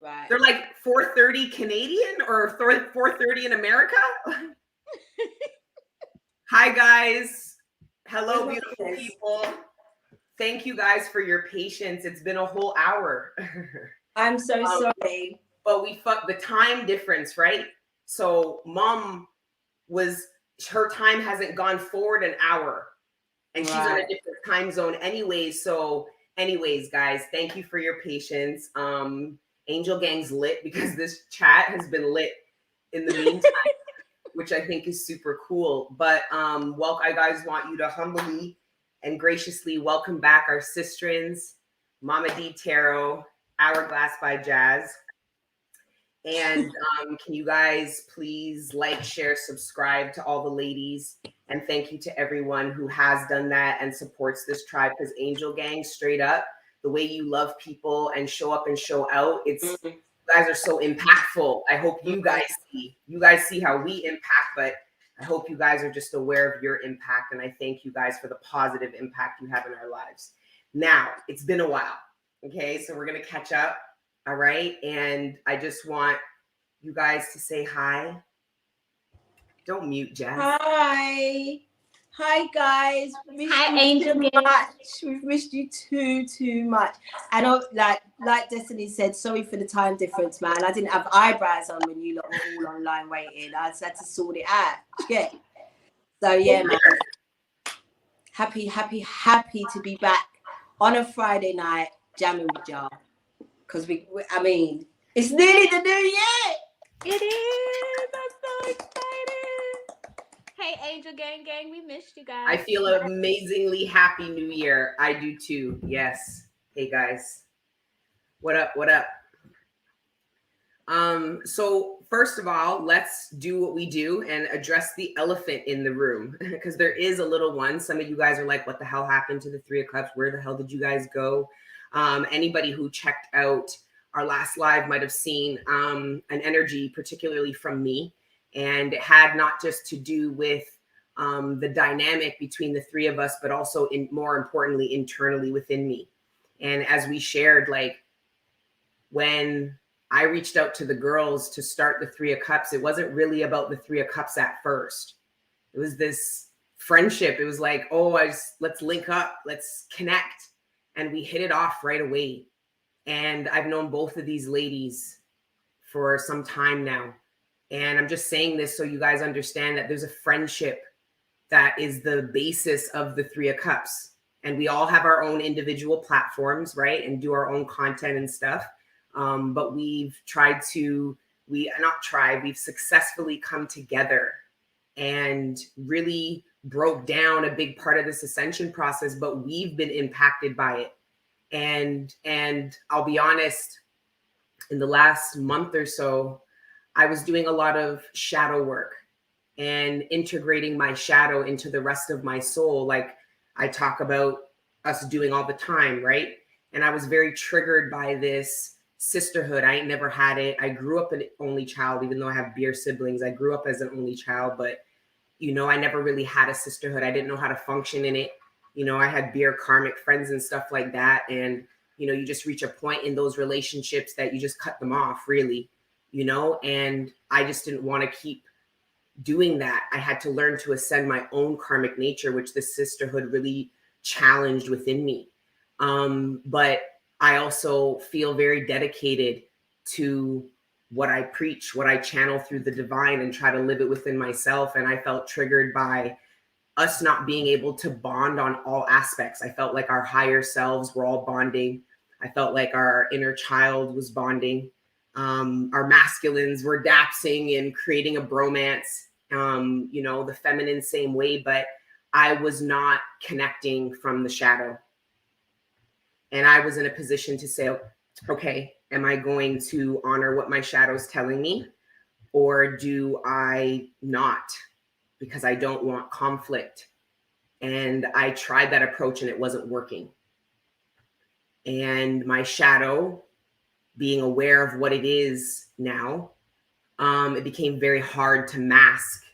Right. They're like 4:30 Canadian or 4:30 in America. Hi, guys. Hello, beautiful people. Thank you guys for your patience. It's been a whole hour. I'm so sorry. But we fucked the time difference, right? So mom her time hasn't gone forward an hour. And she's on a different time zone anyways. So anyways, guys, thank you for your patience. Angel Gang's lit because this chat has been lit in the meantime, which I think is super cool. But I guys want you to humbly and graciously welcome back our sistrins, Mama D Tarot, Hourglass by Jazz. And can you guys please like, share, subscribe to all the ladies? And thank you to everyone who has done that and supports this tribe, because Angel Gang, straight up, the way you love people and show up and show out, you guys are so impactful. I hope you guys see how we impact, but I hope you guys are just aware of your impact. And I thank you guys for the positive impact you have in our lives. Now, it's been a while. Okay, so we're going to catch up. All right. And I just want you guys to say hi. Don't mute, Jass. Hi. Hi, guys. Hi, Angel Gang. We've missed you too much. I don't like Destiny said, sorry for the time difference, man. I didn't have eyebrows on when you lot were all online waiting. I just had to sort it out. Yeah. So, yeah, man. Happy to be back on a Friday night jamming with y'all. Because it's nearly the new year. It is. I'm so excited. Hey, Angel Gang, we missed you guys. I feel amazingly happy New Year. I do too. Yes. Hey guys. What up? So first of all, let's do what we do and address the elephant in the room, because there is a little one. Some of you guys are like, what the hell happened to the Three of Cups? Where the hell did you guys go? Anybody who checked out our last live might have seen an energy, particularly from me. And it had not just to do with the dynamic between the three of us, but also more importantly, internally within me. And as we shared, like when I reached out to the girls to start the Three of Cups, it wasn't really about the Three of Cups at first. It was this friendship. It was like, let's link up, let's connect. And we hit it off right away. And I've known both of these ladies for some time now. And I'm just saying this so you guys understand that there's a friendship that is the basis of the Three of Cups. And we all have our own individual platforms, right? And do our own content and stuff. But we've successfully come together and really broke down a big part of this ascension process, but we've been impacted by it. And I'll be honest, in the last month or so, I was doing a lot of shadow work and integrating my shadow into the rest of my soul, like I talk about us doing all the time, right? And I was very triggered by this sisterhood. I ain't never had it. I grew up an only child, even though I have beer siblings. I grew up as an only child, but I never really had a sisterhood. I didn't know how to function in it. I had beer karmic friends and stuff like that. And, you just reach a point in those relationships that you just cut them off, really, and I just didn't want to keep doing that. I had to learn to ascend my own karmic nature, which the sisterhood really challenged within me. But I also feel very dedicated to what I preach, what I channel through the divine and try to live it within myself. And I felt triggered by us not being able to bond on all aspects. I felt like our higher selves were all bonding. I felt like our inner child was bonding. Our masculines were dapsing and creating a bromance, the feminine same way, but I was not connecting from the shadow. And I was in a position to say, okay, am I going to honor what my shadow's telling me, or do I not? Because I don't want conflict. And I tried that approach and it wasn't working. And my shadow, being aware of what it is now, it became very hard to mask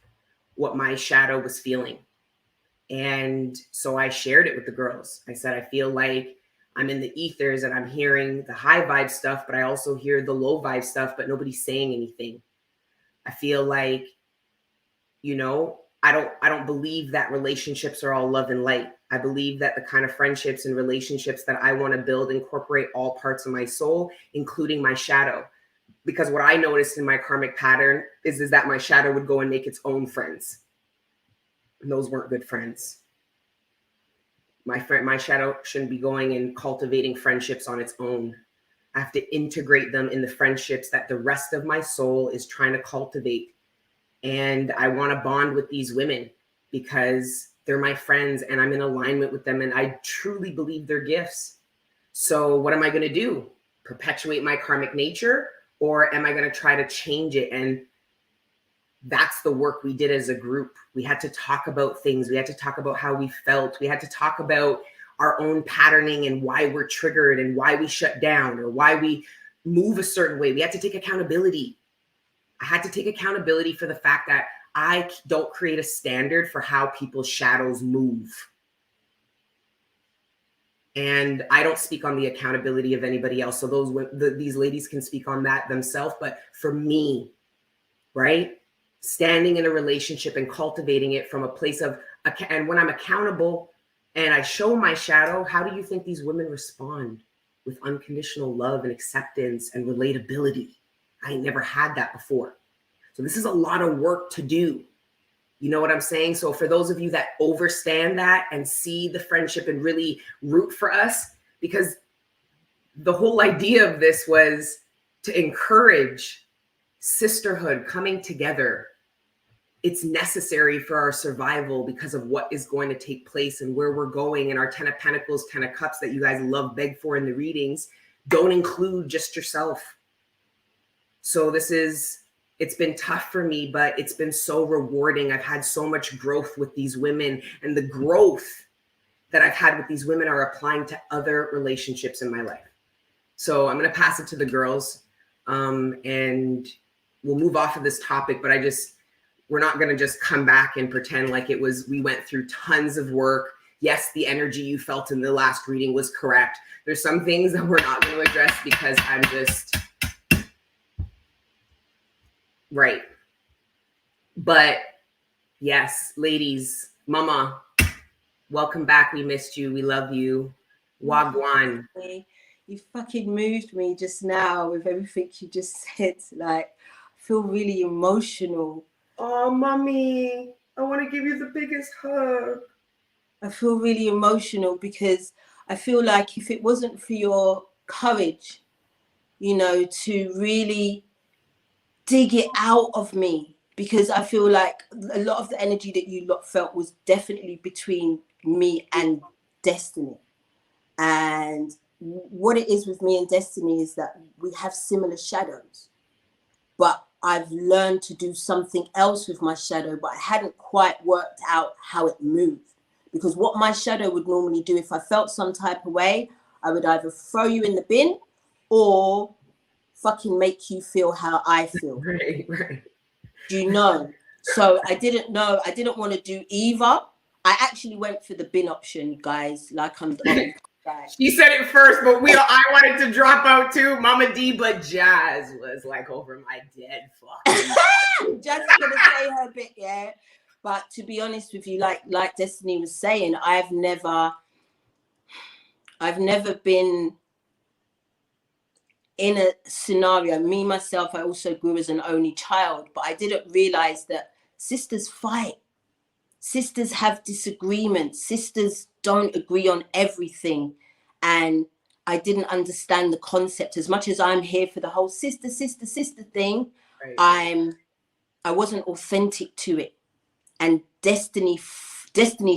what my shadow was feeling. And so I shared it with the girls. I said, I feel like I'm in the ethers and I'm hearing the high vibe stuff, but I also hear the low vibe stuff, but nobody's saying anything. I feel like, you know, I don't believe that relationships are all love and light. I believe that the kind of friendships and relationships that I want to build incorporate all parts of my soul, including my shadow. Because what I noticed in my karmic pattern is that my shadow would go and make its own friends. And those weren't good friends. My shadow shouldn't be going and cultivating friendships on its own. I have to integrate them in the friendships that the rest of my soul is trying to cultivate. And I want to bond with these women because they're my friends and I'm in alignment with them. And I truly believe they're gifts. So what am I going to do? Perpetuate my karmic nature, or am I going to try to change it? And that's the work we did as a group. We had to talk about things. We had to talk about how we felt. We had to talk about our own patterning and why we're triggered and why we shut down or why we move a certain way. We had to take accountability. I had to take accountability for the fact that I don't create a standard for how people's shadows move. And I don't speak on the accountability of anybody else. So these ladies can speak on that themselves. But for me, right? Standing in a relationship and cultivating it from a place of, and when I'm accountable and I show my shadow, how do you think these women respond? With unconditional love and acceptance and relatability. I ain't never had that before. So this is a lot of work to do. You know what I'm saying? So for those of you that overstand that and see the friendship and really root for us, because the whole idea of this was to encourage sisterhood, coming together. It's necessary for our survival because of what is going to take place and where we're going. And our 10 of Pentacles, 10 of Cups that you guys love, beg for in the readings, don't include just yourself. So it's been tough for me, but it's been so rewarding. I've had so much growth with these women, and the growth that I've had with these women are applying to other relationships in my life. So I'm going to pass it to the girls, and we'll move off of this topic, but we're not going to just come back and pretend like we went through tons of work. Yes, the energy you felt in the last reading was correct. There's some things that we're not going to address because I'm just right. But yes, ladies, mama, welcome back. We missed you. We love you. Wagwan. You fucking moved me just now with everything you just said. Like, I feel really emotional. Oh, mommy, I want to give you the biggest hug. I feel really emotional because I feel like if it wasn't for your courage, you know, to really dig it out of me, because I feel like a lot of the energy that you lot felt was definitely between me and Destiny. And what it is with me and Destiny is that we have similar shadows, but I've learned to do something else with my shadow, but I hadn't quite worked out how it moved. Because what my shadow would normally do, if I felt some type of way, I would either throw you in the bin or fucking make you feel how I feel. Right. Do you know? So I didn't know. I didn't want to do either. I actually went for the bin option, guys. Like I'm the guy. She said it first, but I wanted to drop out too. Mama D, but Jass was like over my dead fuck. Jass is gonna say her bit, yeah. But to be honest with you, like Destiny was saying, I've never been in a scenario. Me myself, I also grew as an only child, but I didn't realize that sisters fight. Sisters have disagreements. Sisters don't agree on everything. And I didn't understand the concept. As much as I'm here for the whole sister thing, right. I wasn't authentic to it. And Destiny's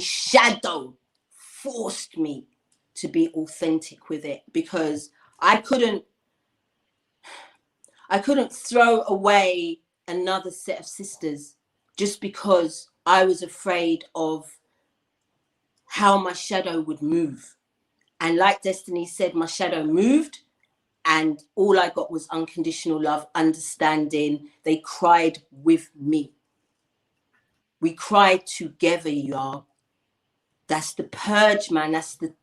shadow forced me to be authentic with it, because I couldn't throw away another set of sisters just because I was afraid of how my shadow would move. And like Destiny said, my shadow moved and all I got was unconditional love, understanding. They cried with me. We cried together, y'all. That's the purge, man. That's the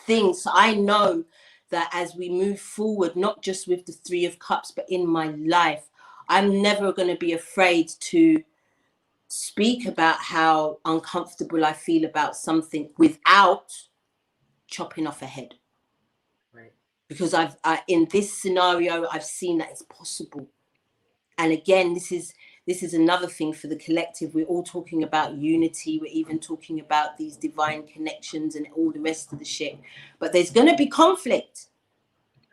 thing. So I know that as we move forward, not just with the Three of Cups, but in my life, I'm never going to be afraid to speak about how uncomfortable I feel about something without chopping off a head. Right. Because in this scenario, I've seen that it's possible. And again, this is another thing for the collective. We're all talking about unity. We're even talking about these divine connections and all the rest of the shit. But there's going to be conflict.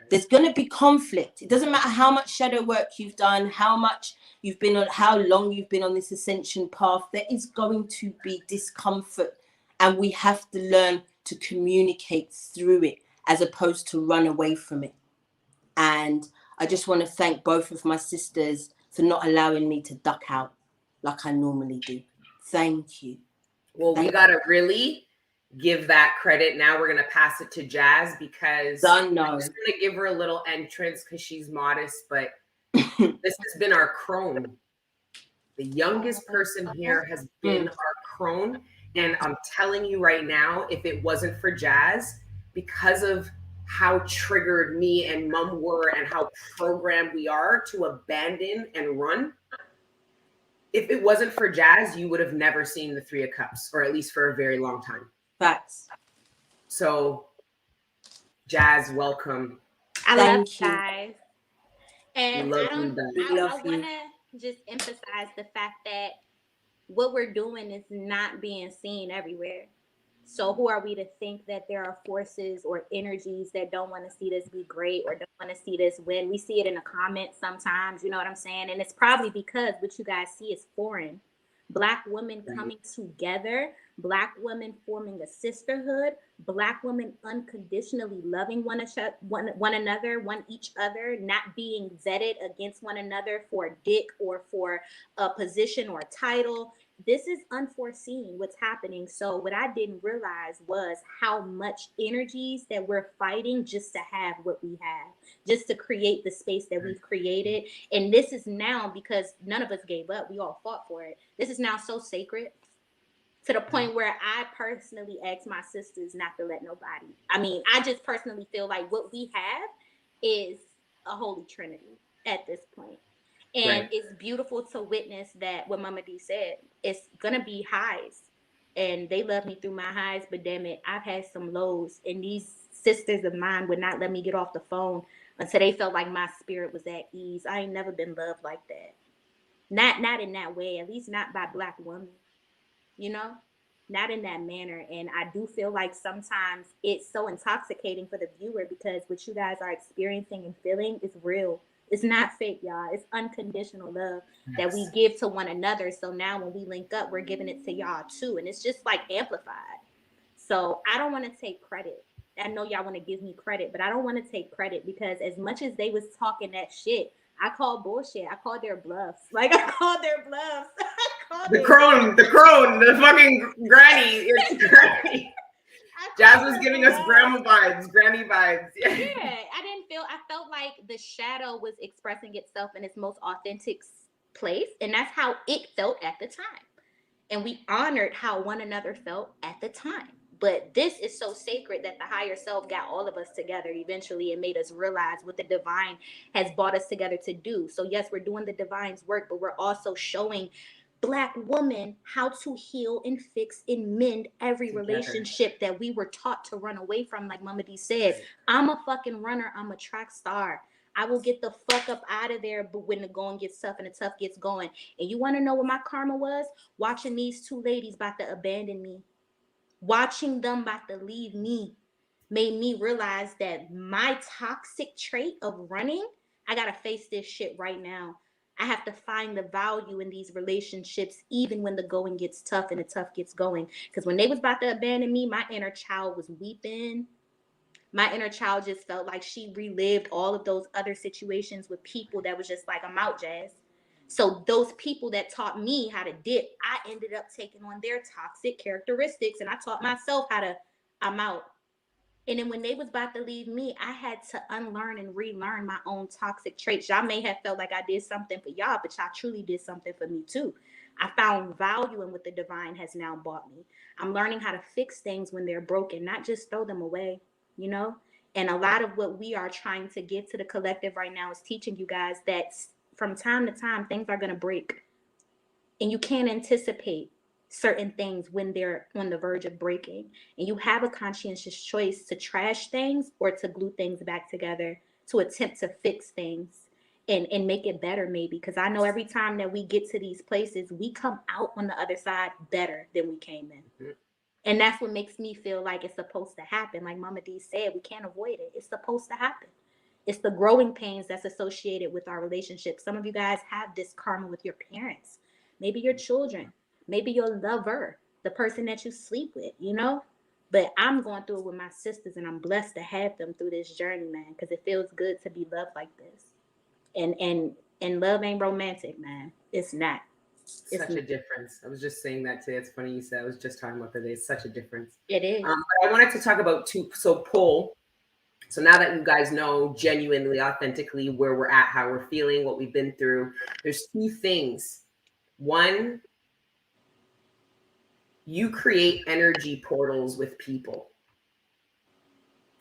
There's going to be conflict. It doesn't matter how much shadow work you've done, how much you've been on, how long you've been on this ascension path. There is going to be discomfort. And we have to learn to communicate through it as opposed to run away from it. And I just want to thank both of my sisters for not allowing me to duck out like I normally do. Thank you. Well, we got to really give that credit. Now we're going to pass it to Jass because I'm just going to give her a little entrance because she's modest, but this has been our crone. The youngest person here has been our crone. And I'm telling you right now, if it wasn't for Jass, because of how triggered me and mom were and how programmed we are to abandon and run, if it wasn't for Jass, you would have never seen the Three of Cups, or at least for a very long time. Facts. So, Jass, welcome. I love you guys. And I want to just emphasize the fact that what we're doing is not being seen everywhere. So who are we to think that there are forces or energies that don't want to see this be great or don't want to see this win? We see it in the comments sometimes, you know what I'm saying? And it's probably because what you guys see is foreign. Black women coming together, Black women forming a sisterhood, Black women unconditionally loving one another, each other, not being vetted against one another for dick or for a position or a title. This is unforeseen what's happening. So what I didn't realize was how much energies that we're fighting just to have what we have, just to create the space that we've created. And this is now, because none of us gave up, we all fought for it. This is now so sacred to the point where I personally ask my sisters not to let nobody. I mean, I just personally feel like what we have is a holy trinity at this point. And it's beautiful to witness that what Mama D said, it's going to be highs. And they love me through my highs, but damn it, I've had some lows. And these sisters of mine would not let me get off the phone until they felt like my spirit was at ease. I ain't never been loved like that. Not in that way, at least not by Black women, you know? Not in that manner. And I do feel like sometimes it's so intoxicating for the viewer because what you guys are experiencing and feeling is real. It's not fake, y'all. It's unconditional love that we give to one another. So now when we link up, we're giving it to y'all too. And it's just like amplified. So I don't want to take credit. I know y'all want to give me credit, but I don't want to take credit because as much as they was talking that shit, I called bullshit. I called their bluffs. Like I called their bluffs. The crone, the fucking granny. It's granny. Jass was giving us grandma vibes, granny vibes. Yeah, I felt like the shadow was expressing itself in its most authentic place. And that's how it felt at the time. And we honored how one another felt at the time. But this is so sacred that the higher self got all of us together eventually and made us realize what the divine has brought us together to do. So yes, we're doing the divine's work, but we're also showing Black women how to heal and fix and mend every relationship that we were taught to run away from. Like Mama D said, I'm a fucking runner. I'm a track star. I will get the fuck up out of there, but when the going gets tough and the tough gets going. And you want to know what my karma was? Watching these two ladies about to abandon me. Watching them about to leave me made me realize that my toxic trait of running, I got to face this shit right now. I have to find the value in these relationships, even when the going gets tough and the tough gets going. Because when they was about to abandon me, my inner child was weeping. My inner child just felt like she relived all of those other situations with people that was just like, I'm out, Jass. So those people that taught me how to dip, I ended up taking on their toxic characteristics. And I taught myself how to, I'm out. And then when they was about to leave me, I had to unlearn and relearn my own toxic traits. Y'all may have felt like I did something for y'all, but y'all truly did something for me too. I found value in what the divine has now brought me. I'm learning how to fix things when they're broken, not just throw them away, you know? And a lot of what we are trying to give to the collective right now is teaching you guys that from time to time, things are going to break. And you can't anticipate certain things when they're on the verge of breaking. And you have a conscientious choice to trash things or to glue things back together, to attempt to fix things and make it better, maybe. Because I know every time that we get to these places, we come out on the other side better than we came in. And that's what makes me feel like it's supposed to happen. Like Mama D said, we can't avoid it. It's supposed to happen. It's the growing pains that's associated with our relationship. Some of you guys have this karma with your parents, maybe your children, maybe your lover, the person that you sleep with, you know? But I'm going through it with my sisters, and I'm blessed to have them through this journey, man, because it feels good to be loved like this. And love ain't romantic, man. It's not. Such a difference. I was just saying that today. It's funny you said. I was just talking about that today. It's such a difference. It is. But I wanted to talk about poll. So now that you guys know genuinely, authentically where we're at, how we're feeling, what we've been through, there's two things. One, you create energy portals with people.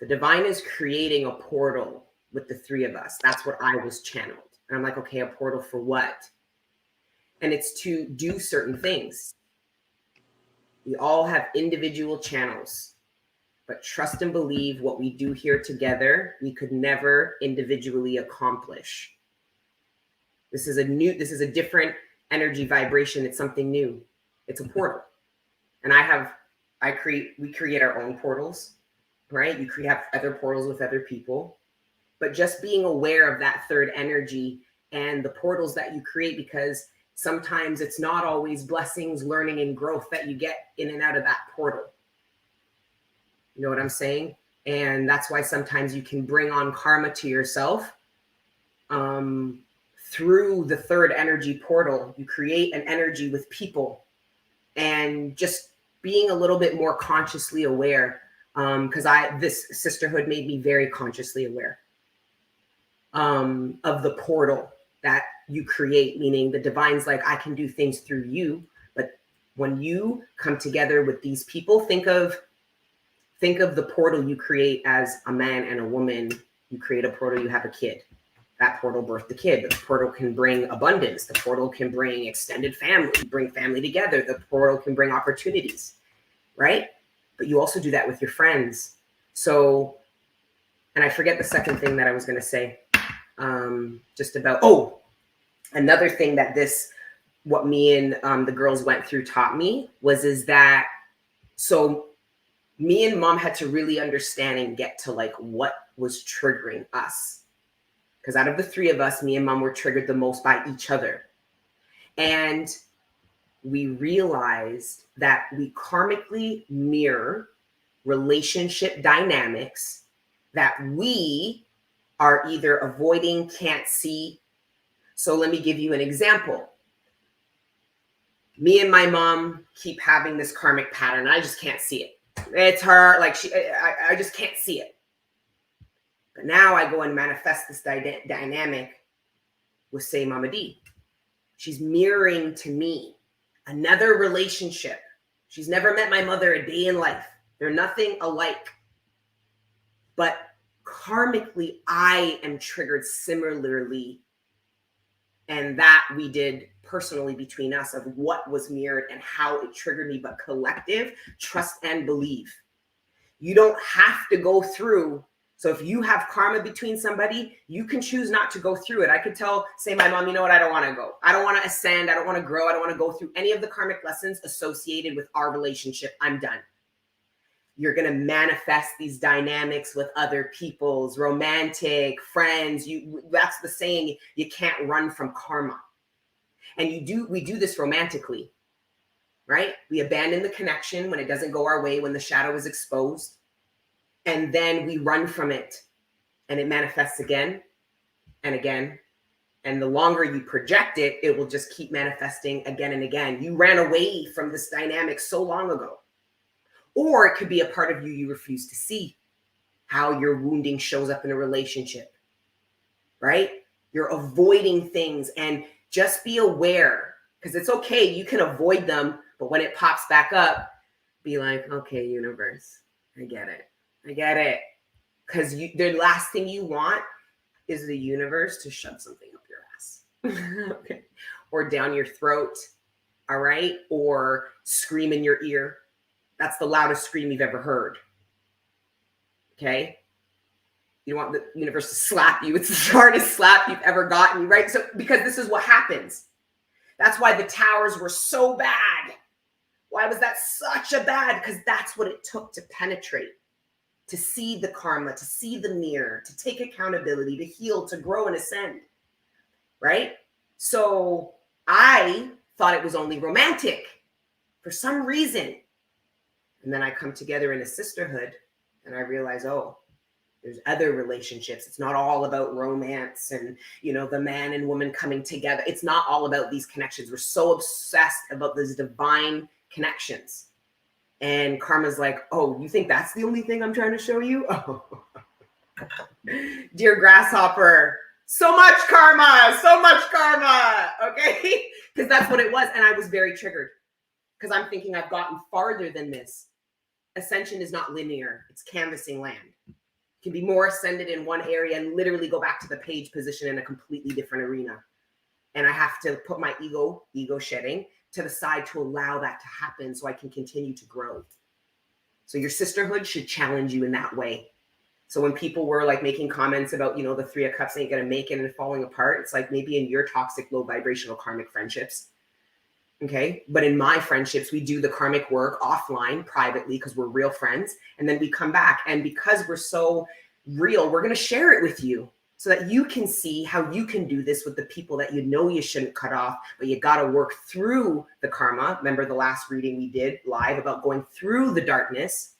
The divine is creating a portal with the three of us. That's what I was channeled. And I'm like, okay, a portal for what? And it's to do certain things. We all have individual channels, but trust and believe what we do here together, we could never individually accomplish. This is a different energy vibration. It's something new. It's a portal. And we create our own portals, right? You have other portals with other people, but just being aware of that third energy and the portals that you create, because sometimes it's not always blessings, learning, and growth that you get in and out of that portal. You know what I'm saying? And that's why sometimes you can bring on karma to yourself through the third energy portal. You create an energy with people, and just being a little bit more consciously aware, because this sisterhood made me very consciously aware of the portal that you create, meaning the divine's like, I can do things through you. But when you come together with these people, think of the portal you create as a man and a woman. You create a portal, you have a kid. That portal birthed the kid. The portal can bring abundance. The portal can bring extended family, bring family together. The portal can bring opportunities, right? But you also do that with your friends. So, and I forget the second thing that I was going to say. Another thing that what me and the girls went through taught me is that, so me and mom had to really understand and get to like what was triggering us. Because out of the three of us, me and mom were triggered the most by each other. And we realized that we karmically mirror relationship dynamics that we are either avoiding, can't see. So let me give you an example. Me and my mom keep having this karmic pattern. I just can't see it. It's her, like I just can't see it. But now I go and manifest this dynamic with, say, Mama D. She's mirroring to me another relationship. She's never met my mother a day in life. They're nothing alike. But karmically, I am triggered similarly. And that we did personally between us, of what was mirrored and how it triggered me. But collective, trust and believe. You don't have to go through. So if you have karma between somebody, you can choose not to go through it. I could say my mom, you know what? I don't want to go. I don't want to ascend. I don't want to grow. I don't want to go through any of the karmic lessons associated with our relationship. I'm done. You're going to manifest these dynamics with other people's romantic friends. That's the saying, you can't run from karma. And we do this romantically, right? We abandon the connection when it doesn't go our way, when the shadow is exposed. And then we run from it, and it manifests again and again. And the longer you project it, it will just keep manifesting again and again. You ran away from this dynamic so long ago. Or it could be a part of you refuse to see. how your wounding shows up in a relationship, right? You're avoiding things, and just be aware, because it's okay. You can avoid them, but when it pops back up, be like, okay, universe, I get it. I get it. Because the last thing you want is the universe to shove something up your ass. Okay. Or down your throat. All right. Or scream in your ear. That's the loudest scream you've ever heard. Okay. You want the universe to slap you. It's the hardest slap you've ever gotten, right? So, because this is what happens. That's why the towers were so bad. Why was that such a bad? Because that's what it took to penetrate, to see the karma, to see the mirror, to take accountability, to heal, to grow and ascend, right? So I thought it was only romantic for some reason. And then I come together in a sisterhood and I realize, oh, there's other relationships. It's not all about romance and, you know, the man and woman coming together. It's not all about these connections. We're so obsessed about these divine connections. And karma's like, oh, you think that's the only thing I'm trying to show you? Oh. Dear grasshopper, so much karma, okay? Because that's what it was. And I was very triggered because I'm thinking I've gotten farther than this. Ascension is not linear. It's canvassing land. You can be more ascended in one area and literally go back to the page position in a completely different arena. And I have to put my ego shedding to the side to allow that to happen so I can continue to grow. So your sisterhood should challenge you in that way. So when people were like making comments about, you know, the 3 of Cups ain't gonna make it and falling apart, it's like maybe in your toxic, low vibrational karmic friendships. Okay. But in my friendships, we do the karmic work offline, privately, because we're real friends. And then we come back. And because we're so real, we're going to share it with you so that you can see how you can do this with the people that you know you shouldn't cut off, but you got to work through the karma. Remember the last reading we did live about going through the darkness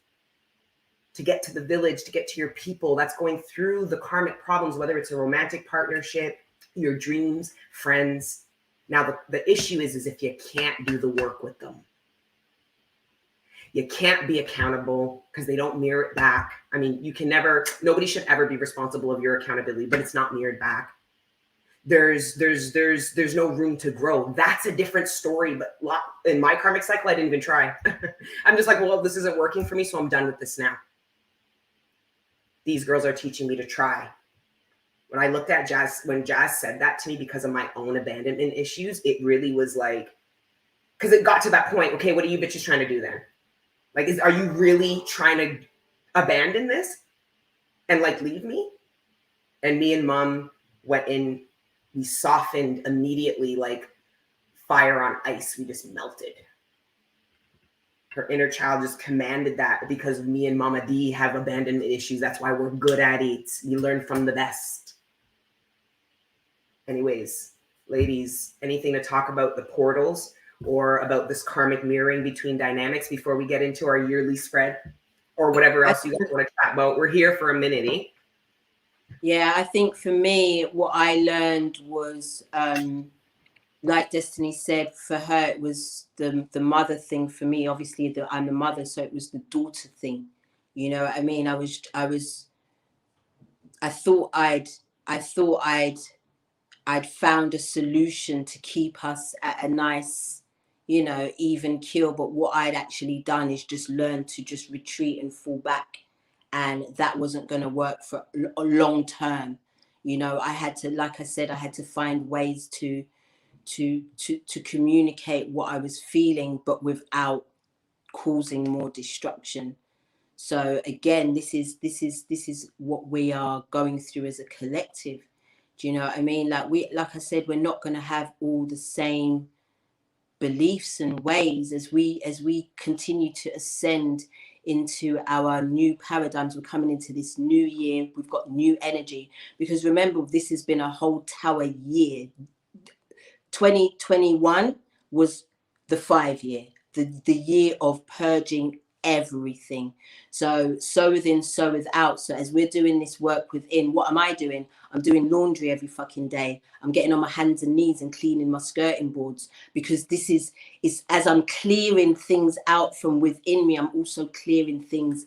to get to the village, to get to your people. That's going through the karmic problems, whether it's a romantic partnership, your dreams, friends. Now, the issue is if you can't do the work with them. You can't be accountable because they don't mirror it back. I mean, you can never, nobody should ever be responsible of your accountability, but it's not mirrored back. There's no room to grow. That's a different story. But in my karmic cycle, I didn't even try. I'm just like, well, this isn't working for me, so I'm done with this now. These girls are teaching me to try. When I looked at Jass, when Jass said that to me because of my own abandonment issues, it really was like, because it got to that point. Okay, what are you bitches trying to do then? Like, are you really trying to abandon this and like leave me? And me and mom went in, we softened immediately like fire on ice. We just melted. Her inner child just commanded that because me and Mama D have abandonment issues. That's why we're good at it. We learn from the best. Anyways, ladies, anything to talk about the portals or about this karmic mirroring between dynamics before we get into our yearly spread or whatever else you guys want to chat about? We're here for a minute. Eh? Yeah, I think for me, what I learned was, like Destiny said, for her, it was the mother thing. For me, obviously, I'm the mother, so it was the daughter thing. You know what I mean? I thought I'd found a solution to keep us at a nice, you know, even keel. But what I'd actually done is just learn to just retreat and fall back. And that wasn't going to work for a long term. You know, I had to, like I said, I had to find ways to communicate what I was feeling, but without causing more destruction. So again, this is what we are going through as a collective. Do you know what I mean? Like I said, we're not going to have all the same beliefs and ways as we continue to ascend into our new paradigms. We're coming into this new year. We've got new energy, because remember, this has been a whole tower year. 2021 was the 5 year, the year of purging everything. So within, so without. So as we're doing this work within, what am I doing? I'm doing laundry every fucking day. I'm getting on my hands and knees and cleaning my skirting boards, because this is as I'm clearing things out from within me, I'm also clearing things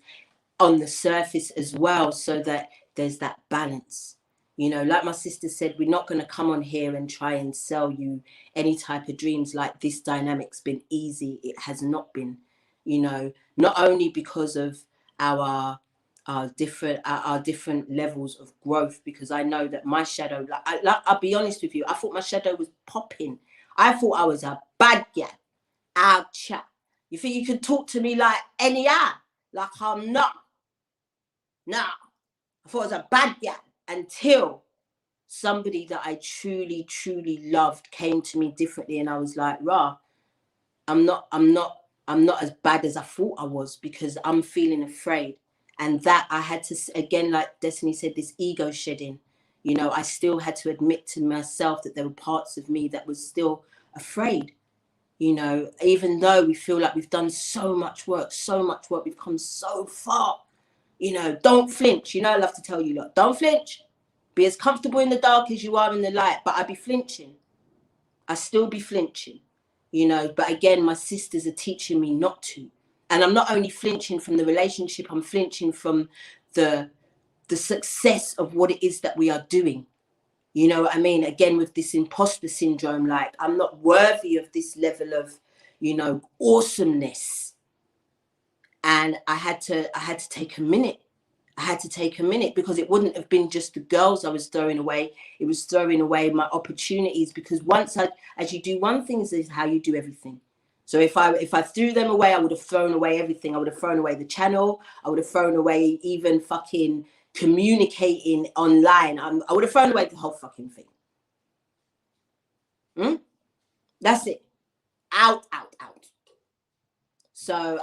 on the surface as well, so that there's that balance. You know, like my sister said, we're not going to come on here and try and sell you any type of dreams like this dynamic's been easy. It has not been, you know, not only because of our different levels of growth, because I know that my shadow, I'll be honest with you, I thought my shadow was popping. I thought I was a bad girl. Ouch. You think you can talk to me like any eye? Like I'm not. No. I thought I was a bad girl until somebody that I truly, truly loved came to me differently, and I was like, rah, I'm not as bad as I thought I was, because I'm feeling afraid. And that I had to, again, like Destiny said, this ego shedding. You know, I still had to admit to myself that there were parts of me that was still afraid. You know, even though we feel like we've done so much work, we've come so far. You know, don't flinch. You know, I love to tell you, look, don't flinch. Be as comfortable in the dark as you are in the light. But I'd be flinching. I still be flinching, you know. But again, my sisters are teaching me not to. And I'm not only flinching from the relationship, I'm flinching from the success of what it is that we are doing. You know what I mean? Again, with this imposter syndrome, like I'm not worthy of this level of, you know, awesomeness. And I had to take a minute. I had to take a minute, because it wouldn't have been just the girls I was throwing away. It was throwing away my opportunities, because as you do one thing, is how you do everything. So if I threw them away, I would have thrown away everything. I would have thrown away the channel. I would have thrown away even fucking communicating online. I would have thrown away the whole fucking thing. That's it. Out. So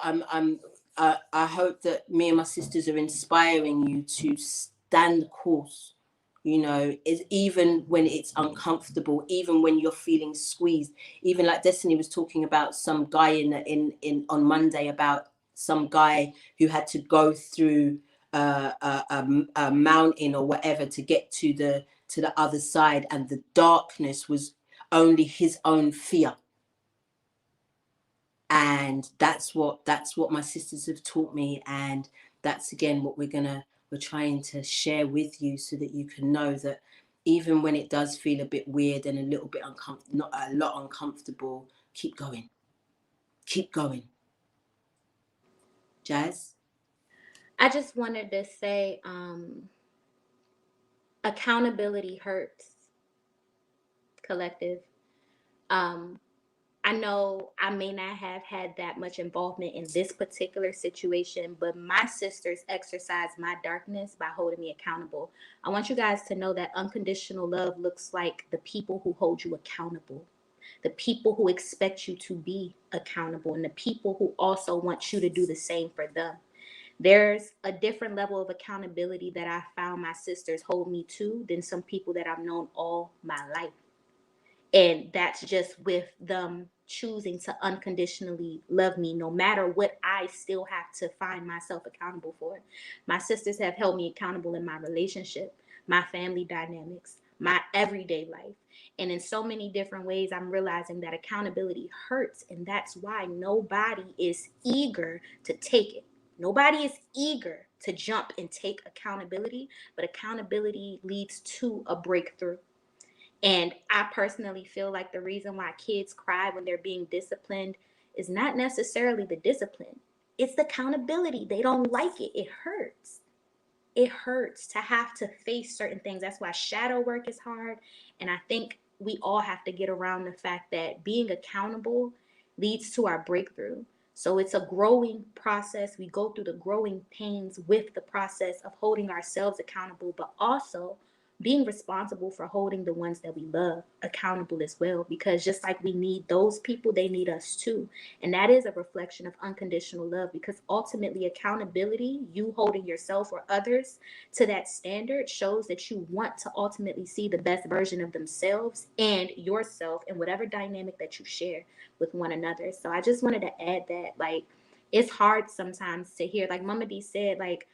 I hope that me and my sisters are inspiring you to stand the course. You know, even when it's uncomfortable, even when you're feeling squeezed, even like Destiny was talking about some guy in on Monday, about some guy who had to go through a mountain or whatever to get to the other side, and the darkness was only his own fear. And that's what my sisters have taught me, and that's again what we're trying to share with you, so that you can know that even when it does feel a bit weird and a little bit uncomfortable, not a lot uncomfortable, keep going. Jazz? I just wanted to say, accountability hurts, collective. I know I may not have had that much involvement in this particular situation, but my sisters exercise my darkness by holding me accountable. I want you guys to know that unconditional love looks like the people who hold you accountable, the people who expect you to be accountable, and the people who also want you to do the same for them. There's a different level of accountability that I found my sisters hold me to than some people that I've known all my life. And that's just with them choosing to unconditionally love me, no matter what I still have to find myself accountable for. My sisters have held me accountable in my relationship, my family dynamics, my everyday life. And in so many different ways, I'm realizing that accountability hurts. And that's why nobody is eager to take it. Nobody is eager to jump and take accountability, but accountability leads to a breakthrough. And I personally feel like the reason why kids cry when they're being disciplined is not necessarily the discipline. It's the accountability. They don't like it. It hurts. It hurts to have to face certain things. That's why shadow work is hard. And I think we all have to get around the fact that being accountable leads to our breakthrough. So it's a growing process. We go through the growing pains with the process of holding ourselves accountable, but also being responsible for holding the ones that we love accountable as well. Because just like we need those people, they need us too. And that is a reflection of unconditional love, because ultimately accountability, you holding yourself or others to that standard, shows that you want to ultimately see the best version of themselves and yourself in whatever dynamic that you share with one another. So I just wanted to add that, like, it's hard sometimes to hear, like Mama D said, like,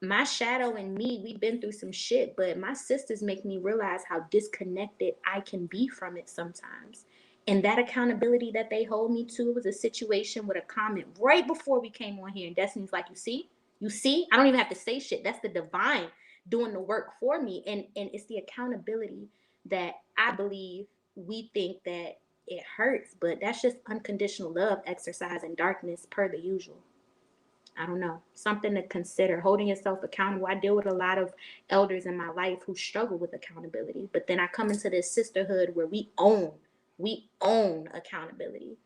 my shadow and me, we've been through some shit, but my sisters make me realize how disconnected I can be from it sometimes. And that accountability that they hold me to was a situation with a comment right before we came on here. And Destiny's like, you see, You see, I don't even have to say shit. That's the divine doing the work for me. And it's the accountability that I believe we think that it hurts, but that's just unconditional love exercise in darkness per the usual. I don't know, something to consider, holding yourself accountable. I deal with a lot of elders in my life who struggle with accountability, but then I come into this sisterhood where we own accountability.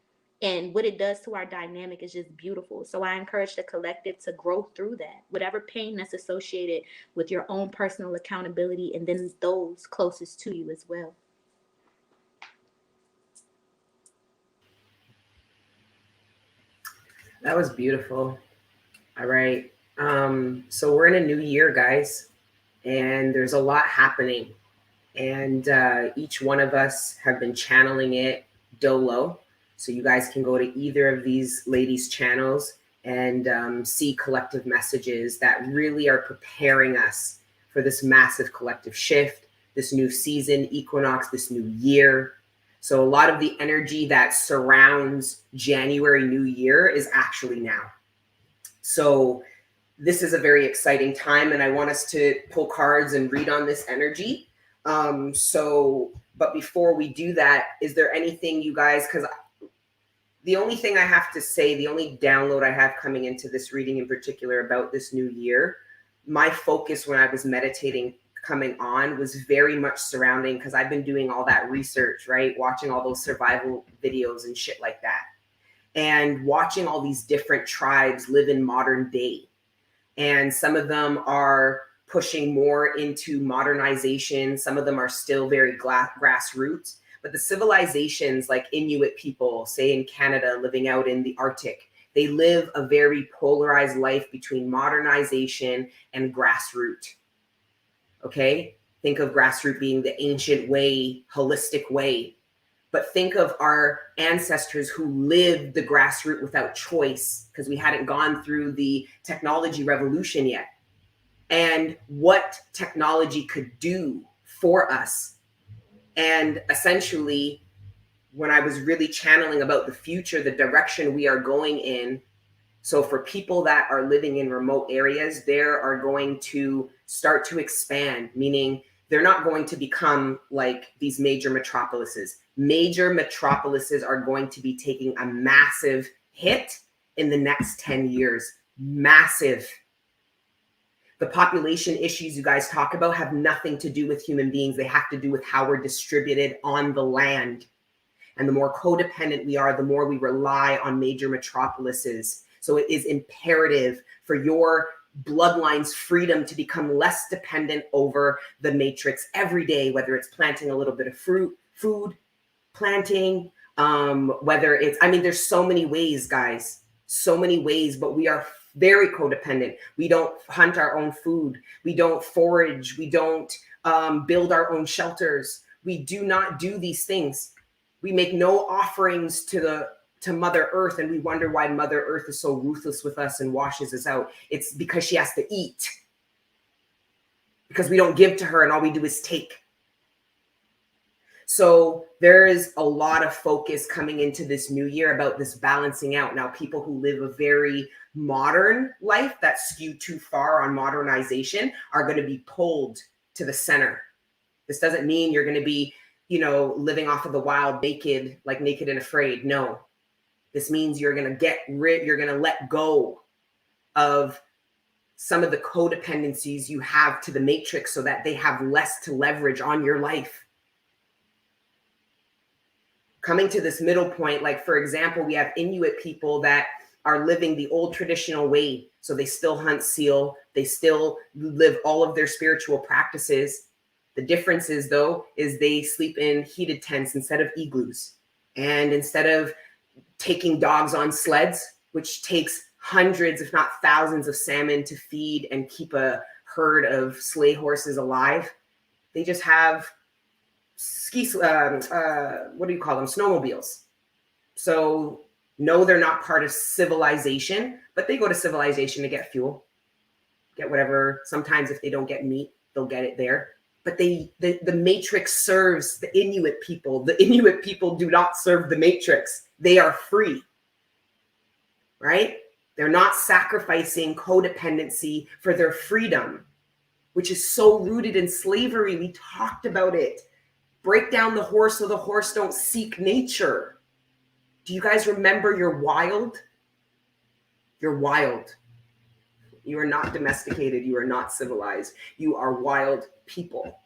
And what it does to our dynamic is just beautiful. So I encourage the collective to grow through that, whatever pain that's associated with your own personal accountability, and then those closest to you as well. That was beautiful. All right. So we're in a new year, guys, and there's a lot happening. And each one of us have been channeling it dolo. So you guys can go to either of these ladies' channels and see collective messages that really are preparing us for this massive collective shift, this new season, equinox, this new year. So a lot of the energy that surrounds January New Year is actually now. So this is a very exciting time, and I want us to pull cards and read on this energy. But before we do that, is there anything you guys, because the only thing I have to say, the only download I have coming into this reading in particular about this new year, my focus when I was meditating coming on was very much surrounding, because I've been doing all that research, right? Watching all those survival videos and shit like that. And watching all these different tribes live in modern day. And some of them are pushing more into modernization. Some of them are still very grassroots. But the civilizations like Inuit people, say in Canada, living out in the Arctic, they live a very polarized life between modernization and grassroots. Okay? Think of grassroots being the ancient way, holistic way. But think of our ancestors who lived the grassroots without choice, because we hadn't gone through the technology revolution yet. And what technology could do for us. And essentially, when I was really channeling about the future, the direction we are going in. So for people that are living in remote areas, they are going to start to expand, meaning they're not going to become like these major metropolises. Major metropolises are going to be taking a massive hit in the next 10 years. Massive. The population issues you guys talk about have nothing to do with human beings. They have to do with how we're distributed on the land. And the more codependent we are, the more we rely on major metropolises. So it is imperative for your bloodline's freedom to become less dependent over the matrix every day, whether it's planting a little bit of food, planting, whether it's, I mean, there's so many ways, guys, so many ways, but we are very codependent. We don't hunt our own food. We don't forage. We don't build our own shelters. We do not do these things. We make no offerings to Mother Earth, and we wonder why Mother Earth is so ruthless with us and washes us out. It's because she has to eat. Because we don't give to her and all we do is take. So there is a lot of focus coming into this new year about this balancing out. Now, people who live a very modern life that skew too far on modernization are going to be pulled to the center. This doesn't mean you're going to be, living off of the wild, naked, like Naked and Afraid. No. This means you're going to get rid, you're going to let go of some of the codependencies you have to the matrix so that they have less to leverage on your life. Coming to this middle point, like for example, we have Inuit people that are living the old traditional way. So they still hunt seal. They still live all of their spiritual practices. The difference is though, is they sleep in heated tents instead of igloos. And instead of taking dogs on sleds, which takes hundreds, if not thousands of salmon to feed and keep a herd of sleigh horses alive, they just have what do you call them? Snowmobiles. So no, they're not part of civilization, but they go to civilization to get fuel, get whatever. Sometimes if they don't get meat, they'll get it there. But the matrix serves the Inuit people. The Inuit people do not serve the matrix. They are free, right? They're not sacrificing codependency for their freedom, which is so rooted in slavery. We talked about it. Break down the horse so the horse don't seek nature. Do you guys remember you're wild? You're wild. You are not domesticated. You are not civilized. You are wild people.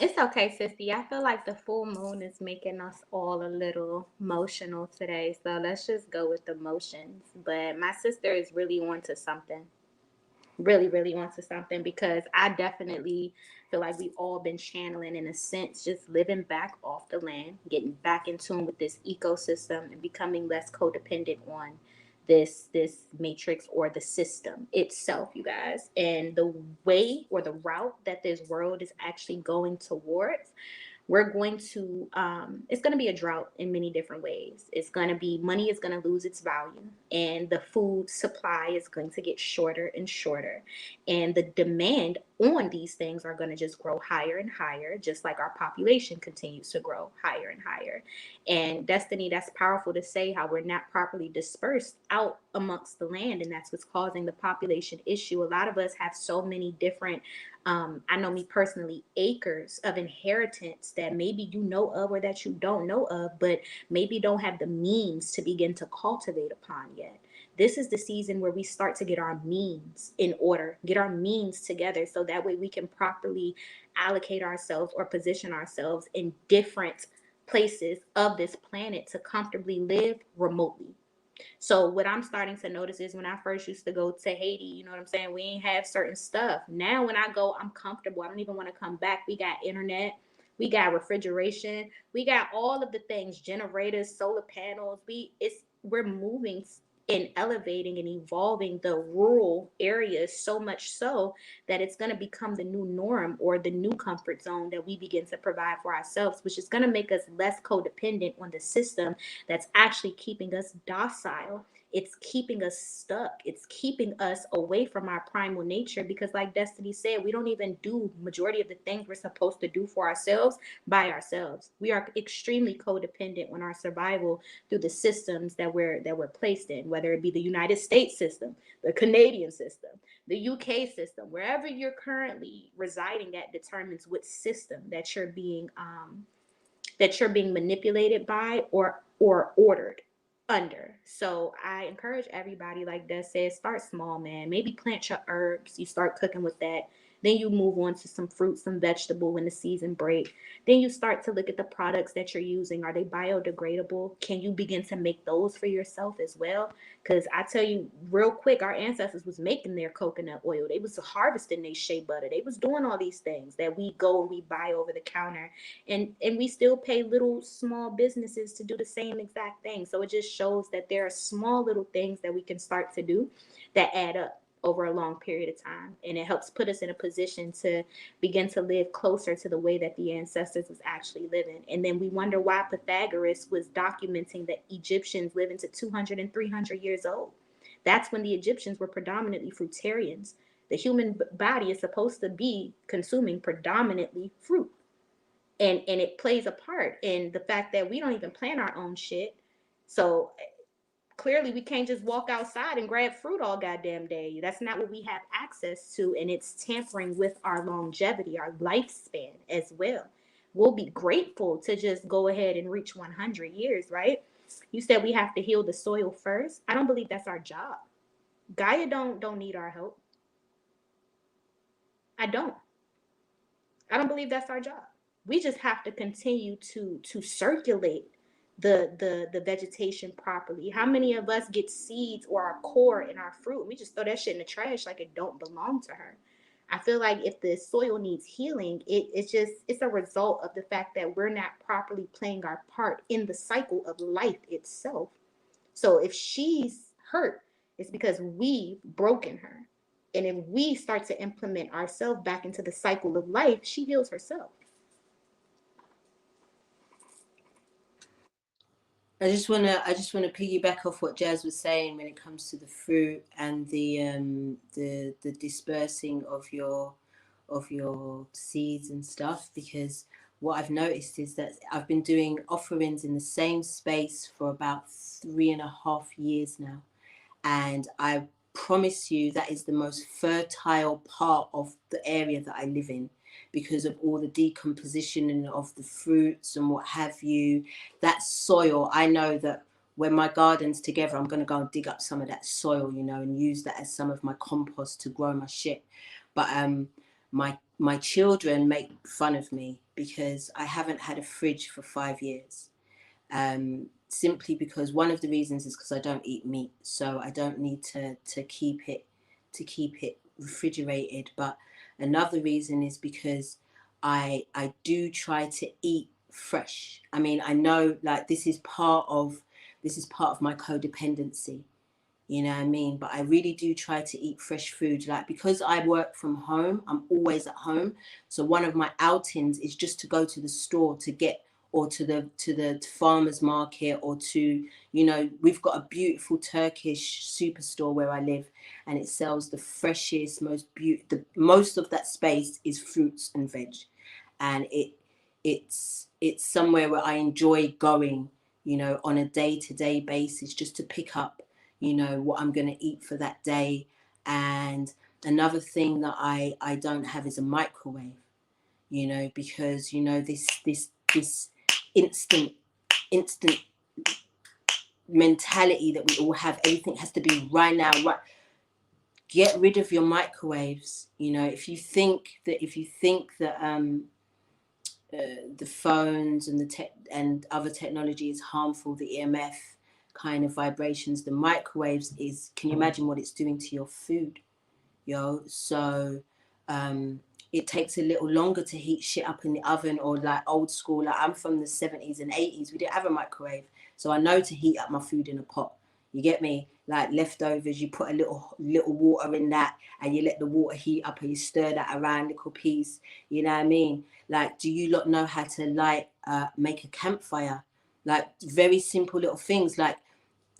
It's okay, sissy. I feel like the full moon is making us all a little emotional today. So let's just go with the emotions. But my sister is really onto something. Really, really onto something, because I definitely feel like we've all been channeling, in a sense, just living back off the land, getting back in tune with this ecosystem and becoming less codependent on this matrix or the system itself, you guys. And the way or the route that this world is actually going towards, we're going to it's going to be a drought in many different ways. It's going to be, money is going to lose its value, and the food supply is going to get shorter and shorter, and the demand on these things are going to just grow higher and higher, just like our population continues to grow higher and higher. And Destiny, that's powerful to say, how we're not properly dispersed out amongst the land, and that's what's causing the population issue. A lot of us have so many different I know, me personally, acres of inheritance that maybe you know of or that you don't know of, but maybe don't have the means to begin to cultivate upon yet. This is the season where we start to get our means in order, get our means together, so that way we can properly allocate ourselves or position ourselves in different places of this planet to comfortably live remotely. So what I'm starting to notice is, when I first used to go to Haiti, you know what I'm saying? We ain't have certain stuff. Now when I go, I'm comfortable. I don't even want to come back. We got internet. We got refrigeration. We got all of the things, generators, solar panels. We're moving and elevating and evolving the rural areas so much so that it's going to become the new norm or the new comfort zone that we begin to provide for ourselves, which is going to make us less codependent on the system that's actually keeping us docile. It's keeping us stuck. It's keeping us away from our primal nature, because like Destiny said, we don't even do majority of the things we're supposed to do for ourselves by ourselves. We are extremely codependent on our survival through the systems that we're placed in, whether it be the United States system, the Canadian system, the UK system. Wherever you're currently residing at determines what system that you're being manipulated by or ordered under. So I encourage everybody, like Des says, start small, man. Maybe plant your herbs. You start cooking with that. Then you move on to some fruit, some vegetable when the season break. Then you start to look at the products that you're using. Are they biodegradable? Can you begin to make those for yourself as well? Because I tell you real quick, our ancestors was making their coconut oil. They was harvesting their shea butter. They was doing all these things that we go and we buy over the counter. And we still pay little small businesses to do the same exact thing. So it just shows that there are small little things that we can start to do that add up over a long period of time, and it helps put us in a position to begin to live closer to the way that the ancestors was actually living. And then we wonder why Pythagoras was documenting that Egyptians live into 200 and 300 years old. That's when the Egyptians were predominantly fruitarians. The human body is supposed to be consuming predominantly fruit, and it plays a part in the fact that we don't even plant our own shit. So clearly we can't just walk outside and grab fruit all goddamn day. That's not what we have access to, and it's tampering with our longevity, our lifespan as well. We'll be grateful to just go ahead and reach 100 years, right? You said we have to heal the soil first. I don't believe that's our job. Gaia don't need our help. I don't. I don't believe that's our job. We just have to continue to circulate the vegetation properly. How many of us get seeds or our core in our fruit? We just throw that shit in the trash like it don't belong to her. I feel like if the soil needs healing, it's a result of the fact that we're not properly playing our part in the cycle of life itself. So if she's hurt, it's because we've broken her. And if we start to implement ourselves back into the cycle of life, she heals herself. I just wanna piggyback off what Jazz was saying when it comes to the fruit and the dispersing of your seeds and stuff, because what I've noticed is that I've been doing offerings in the same space for about 3.5 years now, and I promise you that is the most fertile part of the area that I live in, because of all the decomposition of the fruits and what have you. That soil, I know that when my garden's together, I'm going to go and dig up some of that soil, you know, and use that as some of my compost to grow my shit. But my children make fun of me because I haven't had a fridge for 5 years. Simply because one of the reasons is because I don't eat meat, so I don't need to keep it refrigerated. But another reason is because I do try to eat fresh. I mean, I know like this is part of my codependency, you know what I mean? But I really do try to eat fresh food. Like, because I work from home, I'm always at home. So one of my outings is just to go to the store to get, or to the farmer's market, or to, you know, we've got a beautiful Turkish superstore where I live, and it sells the freshest, most of that space is fruits and veg. And it's somewhere where I enjoy going, you know, on a day-to-day basis, just to pick up, you know, what I'm going to eat for that day. And another thing that I don't have is a microwave, you know, because, you know, this instant mentality that we all have, everything has to be right now, right. Get rid of your microwaves. You know, if you think that the phones and and other technology is harmful, the EMF kind of vibrations, the microwaves is, can you imagine what it's doing to your food, yo? So it takes a little longer to heat shit up in the oven, or like old school, like I'm from the 70s and 80s, we didn't have a microwave, so I know to heat up my food in a pot. You get me? Like leftovers, you put a little water in that, and you let the water heat up, and you stir that around, little piece. You know what I mean? Like, do you lot know how to make a campfire? Like, very simple little things. Like,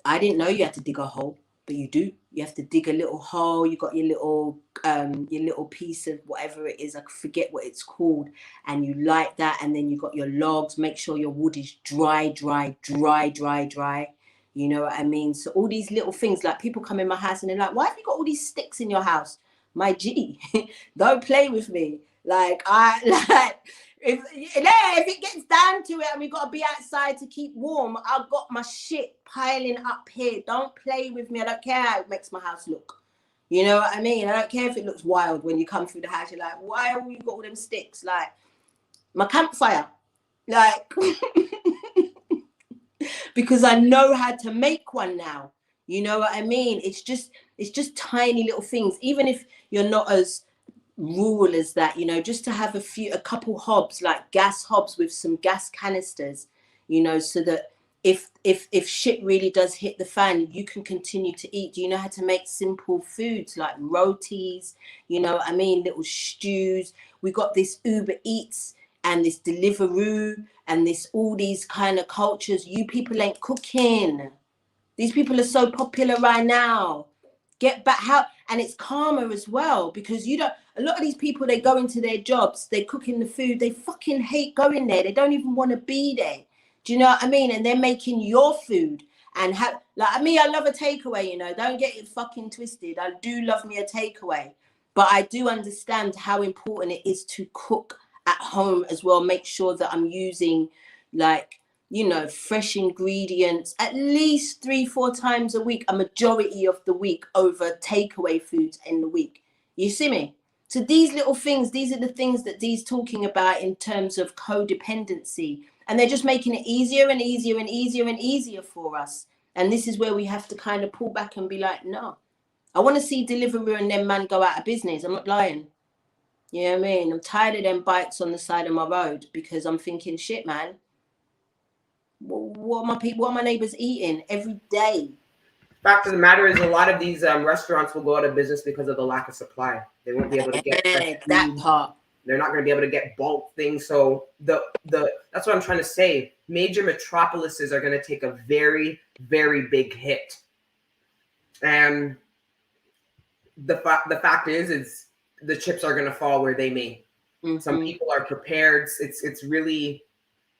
I didn't know you had to dig a hole, but you do. You have to dig a little hole. You got your little piece of whatever it is. I forget what it's called. And you light that, and then you got your logs. Make sure your wood is dry. You know what I mean? So all these little things, like people come in my house and they're like, why have you got all these sticks in your house? My G, don't play with me. Like, if it gets down to it and we got to be outside to keep warm, I've got my shit piling up here. Don't play with me. I don't care how it makes my house look. You know what I mean? I don't care if it looks wild when you come through the house. You're like, why have you got all them sticks? Like, my campfire. Like... because I know how to make one now. You know what I mean? It's just tiny little things. Even if you're not as rural as that, you know, just to have a couple hobs, like gas hobs with some gas canisters, you know, so that if shit really does hit the fan, you can continue to eat. Do you know how to make simple foods like rotis? You know what I mean? Little stews. We got this Uber Eats and this Deliveroo and all these kind of cultures. You people ain't cooking. These people are so popular right now. Get back how, and it's karma as well, because a lot of these people, they go into their jobs, they're cooking the food, they fucking hate going there. They don't even want to be there. Do you know what I mean? And they're making your food and like me, I love a takeaway, you know, don't get it fucking twisted. I do love me a takeaway, but I do understand how important it is to cook at home as well. Make sure that I'm using, like, you know, fresh ingredients at least 3-4 times a week, a majority of the week, over takeaway foods in the week. You see me? So these little things, these are the things that Dee's talking about in terms of codependency, and they're just making it easier and easier and easier and easier for us. And this is where we have to kind of pull back and be like, no, I want to see Deliveroo and them man go out of business. I'm not lying. You know what I mean? I'm tired of them bikes on the side of my road, because I'm thinking, shit, man, what are my neighbors eating every day? Fact of the matter is, a lot of these restaurants will go out of business because of the lack of supply. They won't be able to get that part. They're not going to be able to get bulk things. So that's what I'm trying to say. Major metropolises are going to take a very, very big hit. And the fact is the chips are going to fall where they may. Mm-hmm. Some people are prepared. It's really,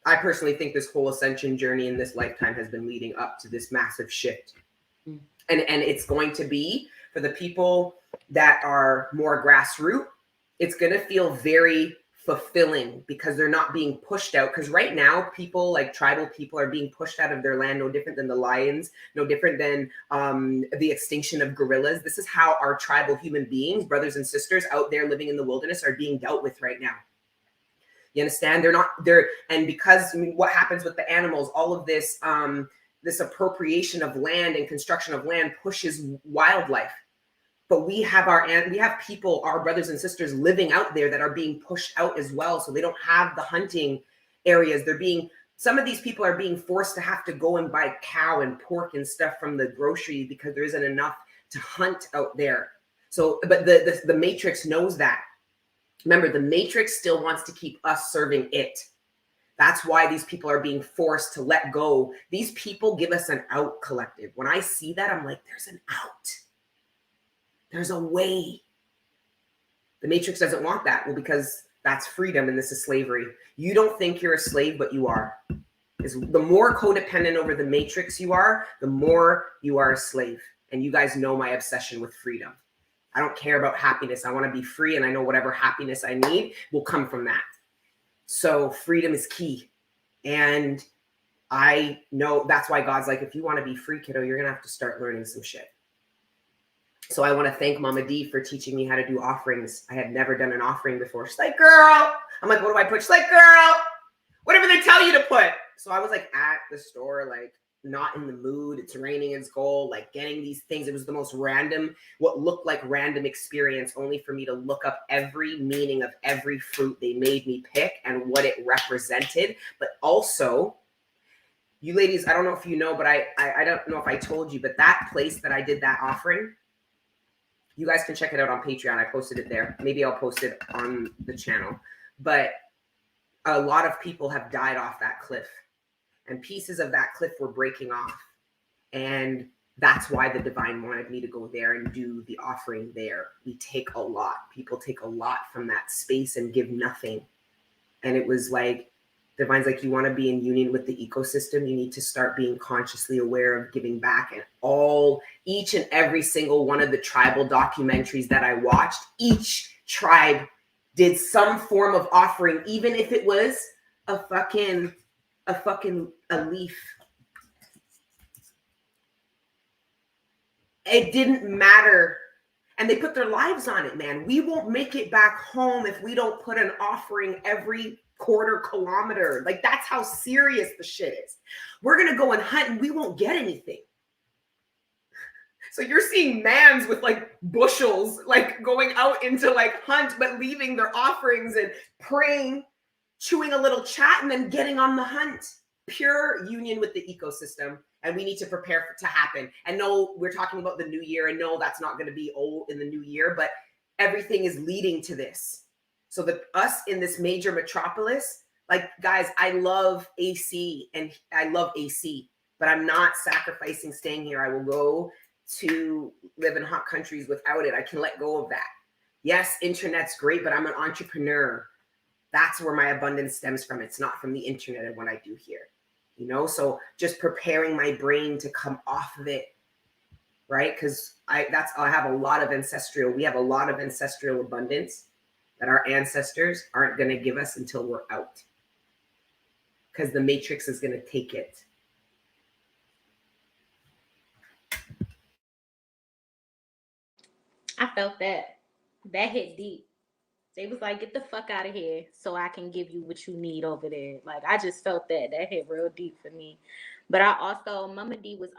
I personally think this whole ascension journey in this lifetime has been leading up to this massive shift. Mm-hmm. And it's going to be, for the people that are more grassroots, it's going to feel very fulfilling because they're not being pushed out. Because right now, people like tribal people are being pushed out of their land, no different than the lions, no different than the extinction of gorillas. This is how our tribal human beings, brothers and sisters out there living in the wilderness, are being dealt with right now. You understand? And because, I mean, what happens with the animals, all of this, this appropriation of land and construction of land pushes wildlife. But we have people, our brothers and sisters living out there that are being pushed out as well. So they don't have the hunting areas. Some of these people are being forced to have to go and buy cow and pork and stuff from the grocery because there isn't enough to hunt out there. So, but the Matrix knows that. Remember, the Matrix still wants to keep us serving it. That's why these people are being forced to let go. These people give us an out, collective. When I see that, I'm like, there's an out. There's a way. The Matrix doesn't want that. Well, because that's freedom and this is slavery. You don't think you're a slave, but you are. The more codependent over the Matrix you are, the more you are a slave. And you guys know my obsession with freedom. I don't care about happiness. I want to be free, and I know whatever happiness I need will come from that. So freedom is key. And I know that's why God's like, if you want to be free, kiddo, you're going to have to start learning some shit. So I want to thank Mama D for teaching me how to do offerings. I had never done an offering before. She's like, girl. I'm like, what do I put? She's like, girl, whatever they tell you to put. So I was like at the store, like not in the mood. It's raining, it's cold, like getting these things. It was the most random, what looked like random experience, only for me to look up every meaning of every fruit they made me pick and what it represented. But also, you ladies, I don't know if you know, but I don't know if I told you, but that place that I did that offering, you guys can check it out on Patreon. I posted it there. Maybe I'll post it on the channel. But a lot of people have died off that cliff. And pieces of that cliff were breaking off. And that's why the divine wanted me to go there and do the offering there. We take a lot. People take a lot from that space and give nothing. And it was like, divine's like, you want to be in union with the ecosystem, you need to start being consciously aware of giving back. And each and every single one of the tribal documentaries that I watched, each tribe did some form of offering, even if it was a leaf. It didn't matter. And they put their lives on it, man. We won't make it back home if we don't put an offering every quarter kilometer. Like, that's how serious the shit is. We're going to go and hunt and we won't get anything. So you're seeing mans with like bushels, like going out into like hunt, but leaving their offerings and praying, chewing a little chat, and then getting on the hunt. Pure union with the ecosystem. And we need to prepare for it to happen. And no, we're talking about the new year, and no, that's not going to be old in the new year, but everything is leading to this. So us in this major metropolis, like, guys, I love AC and I love AC, but I'm not sacrificing staying here. I will go to live in hot countries without it. I can let go of that. Yes, internet's great, but I'm an entrepreneur. That's where my abundance stems from. It's not from the internet and what I do here. You know, so just preparing my brain to come off of it, right? Because I have a lot of we have a lot of ancestral abundance that our ancestors aren't going to give us until we're out. Because the Matrix is going to take it. I felt that. That hit deep. They was like, get the fuck out of here so I can give you what you need over there. Like, I just felt that. That hit real deep for me. But I also, Mama D was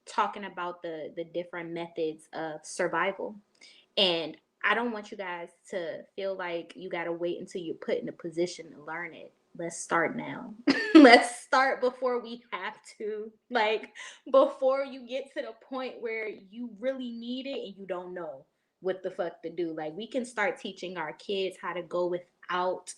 talking about the different methods of survival. And I don't want you guys to feel like you got to wait until you're put in a position to learn it. Let's start now. Let's start before we have to. Like, before you get to the point where you really need it and you don't know. what the fuck to do. Like, we can start teaching our kids how to go without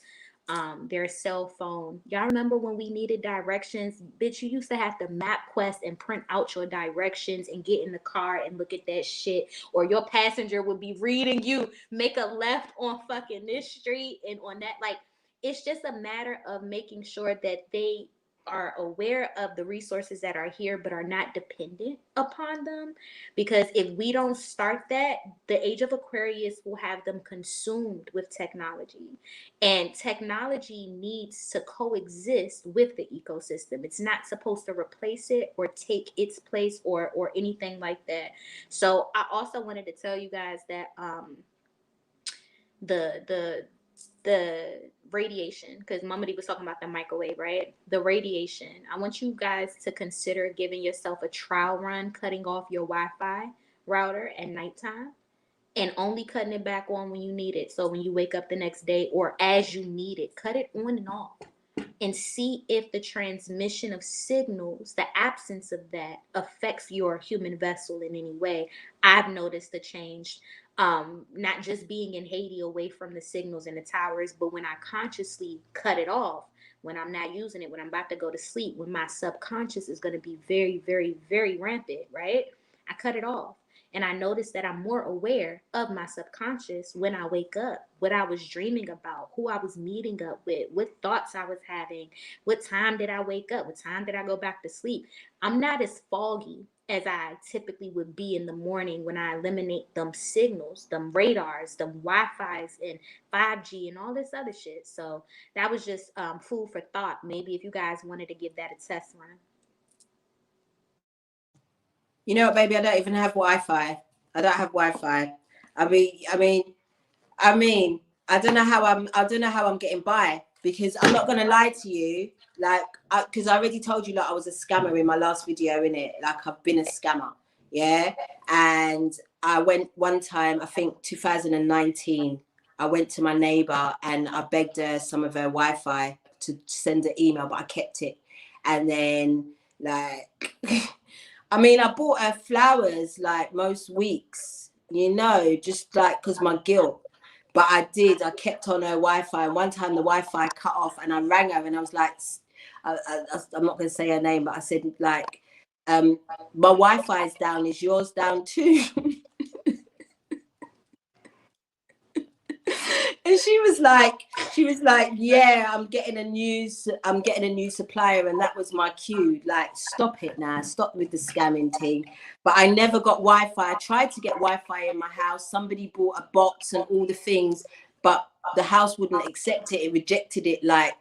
their cell phone. Y'all remember when we needed directions? Bitch, you used to have to MapQuest and print out your directions and get in the car and look at that shit. Or your passenger would be reading you, make a left on fucking this street and on that. Like, it's just a matter of making sure that they are aware of the resources that are here but are not dependent upon them. Because if we don't start that, the age of Aquarius will have them consumed with technology. And technology needs to coexist with the ecosystem. It's not supposed to replace it or take its place or anything like that. So I also wanted to tell you guys that the radiation, because Mama D was talking about the microwave, right? The radiation. I want you guys to consider giving yourself a trial run, cutting off your Wi-Fi router at nighttime and only cutting it back on when you need it. So when you wake up the next day or as you need it, cut it on and off and see if the transmission of signals, the absence of that, affects your human vessel in any way. I've noticed the change, not just being in Haiti away from the signals and the towers, but when I consciously cut it off, when I'm not using it, when I'm about to go to sleep, when my subconscious is going to be very, very, very rampant, right? I cut it off. And I noticed that I'm more aware of my subconscious when I wake up, what I was dreaming about, who I was meeting up with, what thoughts I was having, what time did I wake up, what time did I go back to sleep. I'm not as foggy as I typically would be in the morning when I eliminate them signals, them radars, them Wi-Fi's and 5G and all this other shit. So that was just food for thought. Maybe if you guys wanted to give that a test run. You know what, baby? I don't even have Wi-Fi. I don't have Wi-Fi. I mean, I don't know how I'm getting by, because I'm not gonna lie to you, like, because I already told you, like, I was a scammer in my last video, innit? Like, I've been a scammer, yeah. And I went one time, I think 2019. I went to my neighbor and I begged her some of her Wi-Fi to send an email, but I kept it. And then, like. I mean, I bought her flowers like most weeks, you know, just like because my guilt. But I kept on her Wi-Fi. And one time the Wi-Fi cut off and I rang her and I was like, I'm not going to say her name, but I said, like, my Wi-Fi is down. Is yours down too? And she was like, yeah, I'm getting a new supplier, and that was my cue. Like, stop it now, stop with the scamming thing. But I never got Wi-Fi. I tried to get Wi-Fi in my house. Somebody bought a box and all the things, but the house wouldn't accept it. It rejected it like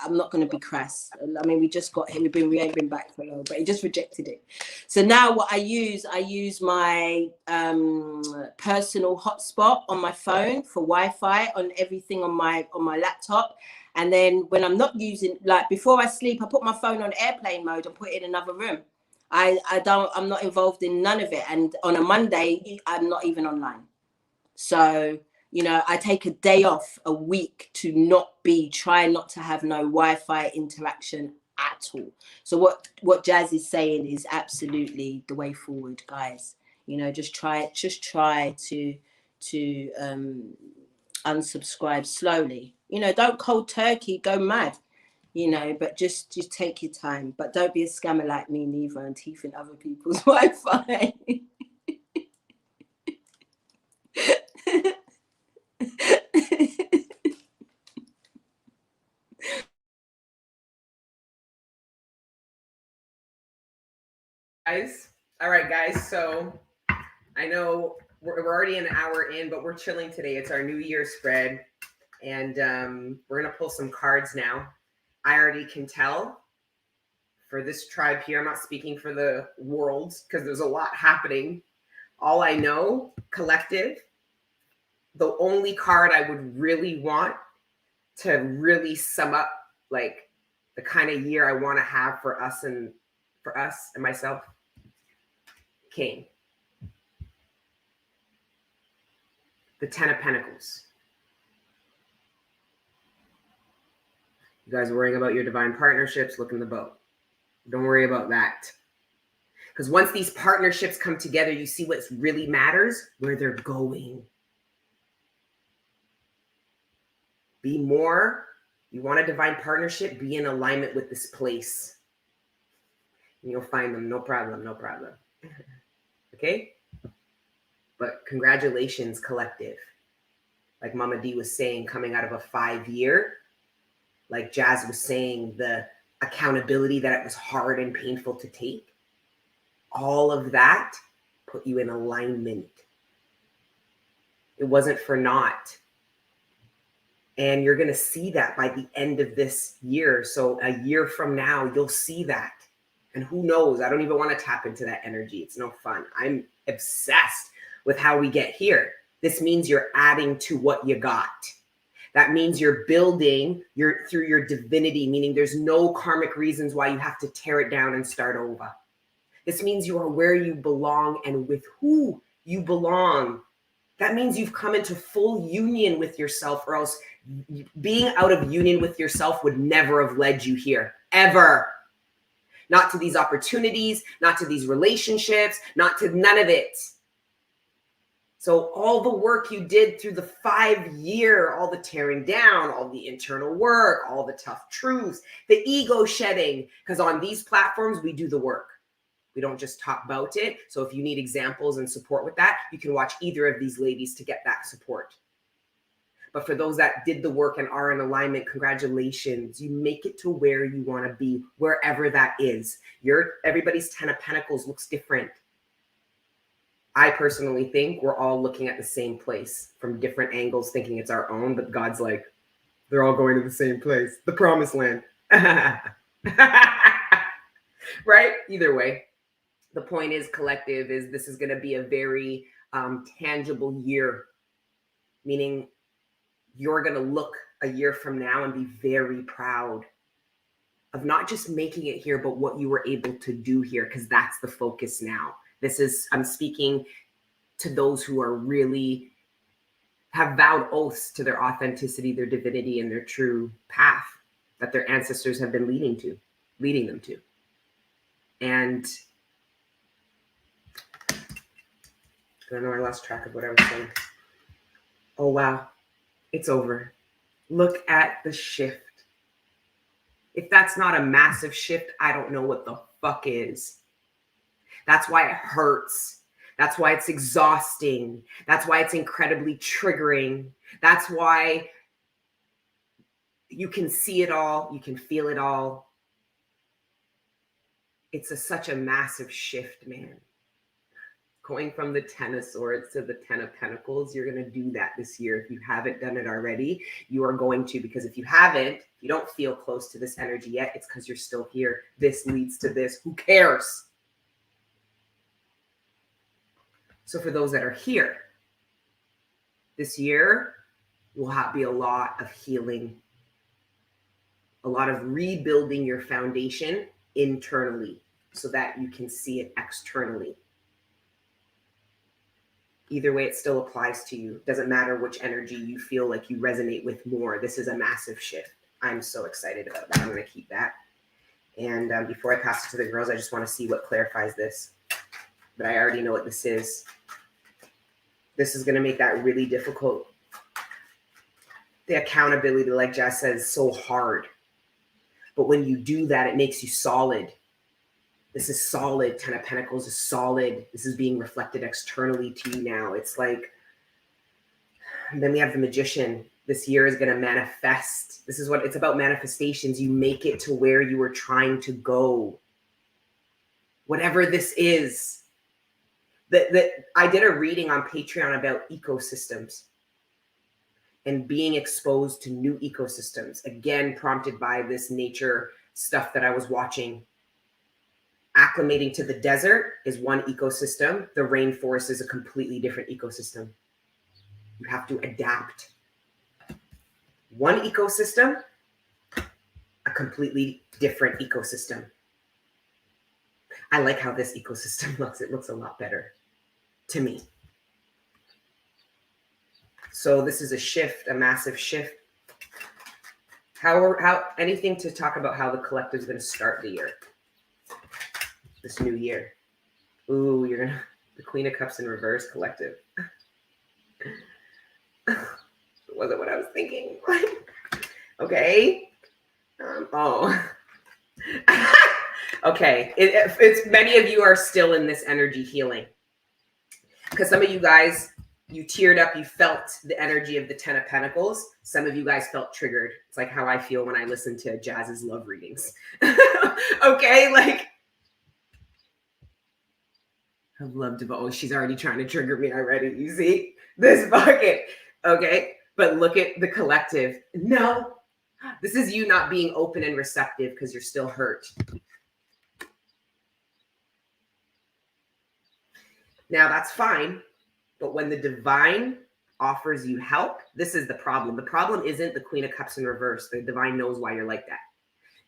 I'm not going to be crass. I mean, we ain't been back for long, but he just rejected it. So now what I use my personal hotspot on my phone for Wi-Fi on everything on my laptop. And then when I'm not using, like before I sleep, I put my phone on airplane mode and put it in another room. I'm not involved in none of it. And on a Monday, I'm not even online. So, you know, I take a day off a week to try not to have no Wi-Fi interaction at all. So what Jass is saying is absolutely the way forward, guys. You know, just try to unsubscribe slowly. You know, don't cold turkey, go mad. You know, but just take your time. But don't be a scammer like me neither and thieving other people's Wi-Fi. All right, guys. So I know we're already an hour in, but we're chilling today. It's our New Year spread, and we're gonna pull some cards now. I already can tell for this tribe here. I'm not speaking for the world because there's a lot happening. All I know, collective. The only card I would really want to really sum up like the kind of year I want to have for us and myself. King. The 10 of Pentacles. You guys are worrying about your divine partnerships, look in the boat. Don't worry about that. Because once these partnerships come together, you see what really matters, where they're going. Be more. You want a divine partnership, be in alignment with this place. And you'll find them, no problem, no problem. Okay? But congratulations, collective. Like Mama D was saying, coming out of a 5-year, like Jass was saying, the accountability that it was hard and painful to take. All of that put you in alignment. It wasn't for naught. And you're going to see that by the end of this year. So a year from now, you'll see that. And who knows? I don't even want to tap into that energy. It's no fun. I'm obsessed with how we get here. This means you're adding to what you got. That means you're building through your divinity, meaning there's no karmic reasons why you have to tear it down and start over. This means you are where you belong and with who you belong. That means you've come into full union with yourself, or else being out of union with yourself would never have led you here, ever. Not to these opportunities, not to these relationships, not to none of it. So all the work you did through the 5-year, all the tearing down, all the internal work, all the tough truths, the ego shedding, because on these platforms, we do the work. We don't just talk about it. So if you need examples and support with that, you can watch either of these ladies to get that support. But for those that did the work and are in alignment, congratulations. You make it to where you want to be, wherever that is. Everybody's 10 of Pentacles looks different. I personally think we're all looking at the same place from different angles, thinking it's our own, but God's like, they're all going to the same place, the promised land. Right? Either way, the point is, collective, is this is going to be a very tangible year, meaning you're going to look a year from now and be very proud of not just making it here, but what you were able to do here, because that's the focus now. I'm speaking to those who are really have vowed oaths to their authenticity, their divinity, and their true path that their ancestors have been leading them to. And I don't know, I lost track of what I was saying. Oh, wow. It's over. Look at the shift. If that's not a massive shift, I don't know what the fuck is. That's why it hurts. That's why it's exhausting. That's why it's incredibly triggering. That's why you can see it all. You can feel it all. It's such a massive shift, man. Going from the 10 of Swords to the 10 of Pentacles, you're going to do that this year. If you haven't done it already, you are going to, because if you haven't, you don't feel close to this energy yet, it's because you're still here. This leads to this. Who cares? So for those that are here, this year will be a lot of healing, a lot of rebuilding your foundation internally so that you can see it externally. Either way, it still applies to you. Doesn't matter which energy you feel like you resonate with more. This is a massive shift. I'm so excited about that. I'm going to keep that. And before I pass it to the girls, I just want to see what clarifies this. But I already know what this is. This is going to make that really difficult. The accountability, like Jass says, so hard. But when you do that, it makes you solid. This is solid. 10 of Pentacles is solid. This is being reflected externally to you now. It's like, and then we have the Magician. This year is going to manifest. This is what it's about, manifestations. You make it to where you were trying to go. Whatever this is. I did a reading on Patreon about ecosystems and being exposed to new ecosystems. Again, prompted by this nature stuff that I was watching. Acclimating to the desert is one ecosystem. The rainforest is a completely different ecosystem. You have to adapt. One ecosystem, a completely different ecosystem. I like how this ecosystem looks. It looks a lot better to me. So this is a shift, a massive shift. How anything to talk about how the collective is going to start the year, this new year? Ooh, you're gonna the Queen of Cups in reverse, collective. It wasn't what I was thinking. Okay. Oh. Okay. It's many of you are still in this energy healing. Because some of you guys, you teared up, you felt the energy of the 10 of Pentacles. Some of you guys felt triggered. It's like how I feel when I listen to Jazz's love readings. Okay, like I've loved it. Oh, she's already trying to trigger me already. You see this bucket. Okay, but look at the collective. No, this is you not being open and receptive because you're still hurt. Now that's fine. But when the divine offers you help, this is the problem. The problem isn't the Queen of Cups in reverse. The divine knows why you're like that.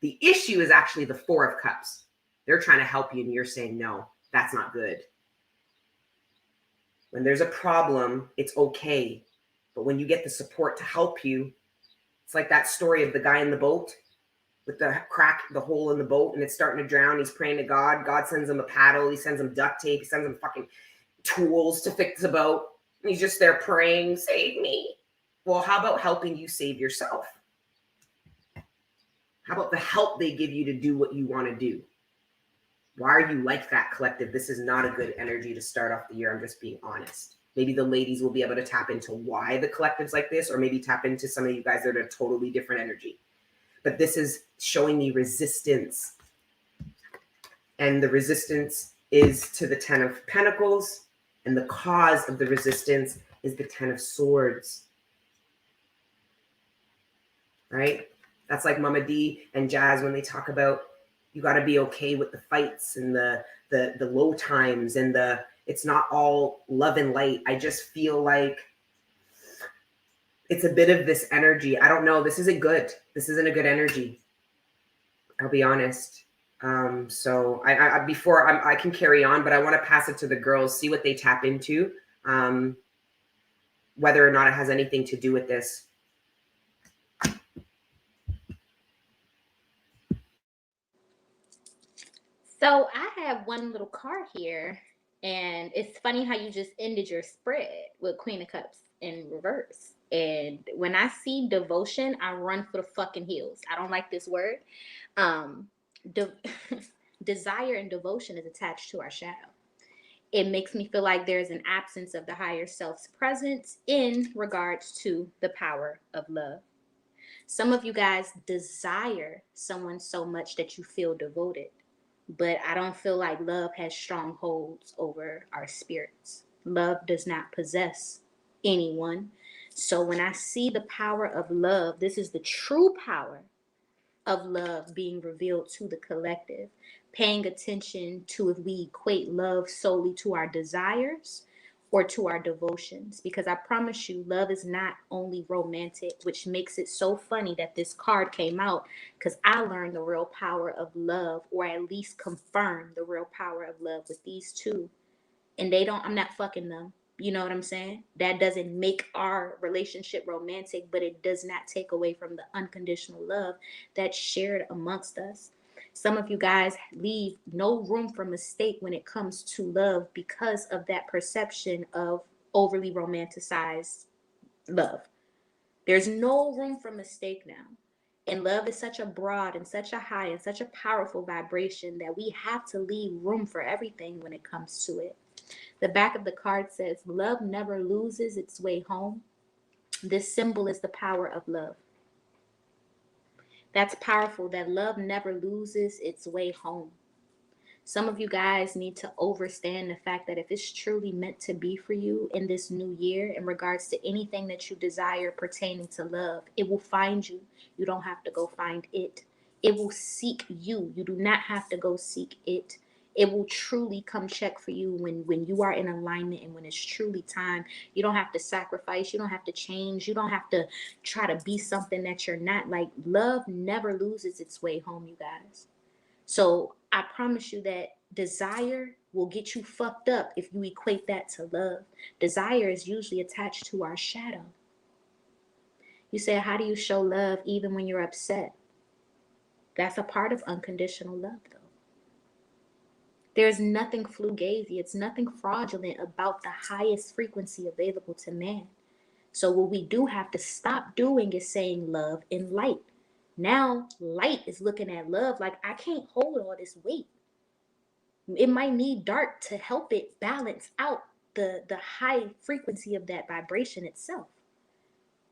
The issue is actually the Four of Cups. They're trying to help you and you're saying, no, that's not good. When there's a problem, it's okay. But when you get the support to help you, it's like that story of the guy in the boat with the crack, the hole in the boat, and it's starting to drown. He's praying to God. God sends him a paddle. He sends him duct tape. He sends him fucking tools to fix the boat. And he's just there praying, save me. Well, how about helping you save yourself? How about the help they give you to do what you want to do? Why are you like that, collective? This is not a good energy to start off the year. I'm just being honest. Maybe the ladies will be able to tap into why the collective's like this, or maybe tap into some of you guys that are a totally different energy. But this is showing me resistance. And the resistance is to the 10 of Pentacles. And the cause of the resistance is the 10 of Swords. Right? That's like Mama D and Jazz when they talk about you got to be okay with the fights and the low times and it's not all love and light. I just feel like it's a bit of this energy. I don't know. This isn't good. This isn't a good energy. I'll be honest. So I can carry on, but I want to pass it to the girls, see what they tap into, whether or not it has anything to do with this. So I have one little card here, and it's funny how you just ended your spread with Queen of Cups in reverse. And when I see devotion, I run for the fucking hills. I don't like this word. Desire and devotion is attached to our shadow. It makes me feel like there's an absence of the higher self's presence in regards to the power of love. Some of you guys desire someone so much that you feel devoted. But I don't feel like love has strongholds over our spirits. Love does not possess anyone. So when I see the power of love, this is the true power of love being revealed to the collective. Paying attention to if we equate love solely to our desires or to our devotions, because I promise you, love is not only romantic, which makes it so funny that this card came out, because I learned the real power of love, or at least confirmed the real power of love with these two. And I'm not fucking them. You know what I'm saying? That doesn't make our relationship romantic, but it does not take away from the unconditional love that's shared amongst us. Some of you guys leave no room for mistake when it comes to love because of that perception of overly romanticized love. There's no room for mistake now. And love is such a broad and such a high and such a powerful vibration that we have to leave room for everything when it comes to it. The back of the card says, love never loses its way home. This symbol is the power of love. That's powerful, that love never loses its way home. Some of you guys need to understand the fact that if it's truly meant to be for you in this new year, in regards to anything that you desire pertaining to love, it will find you. You don't have to go find it. It will seek you. You do not have to go seek it. It will truly come check for you when you are in alignment and when it's truly time. You don't have to sacrifice. You don't have to change. You don't have to try to be something that you're not. Like, love never loses its way home, you guys. So I promise you that desire will get you fucked up if you equate that to love. Desire is usually attached to our shadow. You say, how do you show love even when you're upset? That's a part of unconditional love, though. There's nothing fugazi. It's nothing fraudulent about the highest frequency available to man. So what we do have to stop doing is saying love and light. Now light is looking at love like, I can't hold all this weight. It might need dark to help it balance out the high frequency of that vibration itself.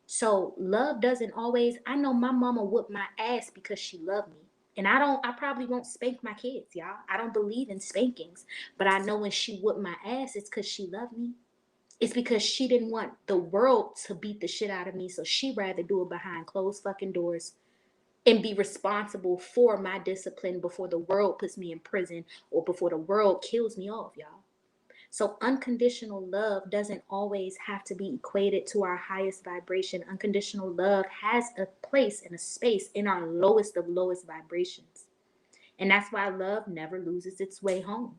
So love doesn't always, I know my mama whooped my ass because she loved me. And I probably won't spank my kids, y'all. I don't believe in spankings. But I know when she whooped my ass, it's because she loved me. It's because she didn't want the world to beat the shit out of me. So she'd rather do it behind closed fucking doors and be responsible for my discipline before the world puts me in prison or before the world kills me off, y'all. So unconditional love doesn't always have to be equated to our highest vibration. Unconditional love has a place and a space in our lowest of lowest vibrations. And that's why love never loses its way home.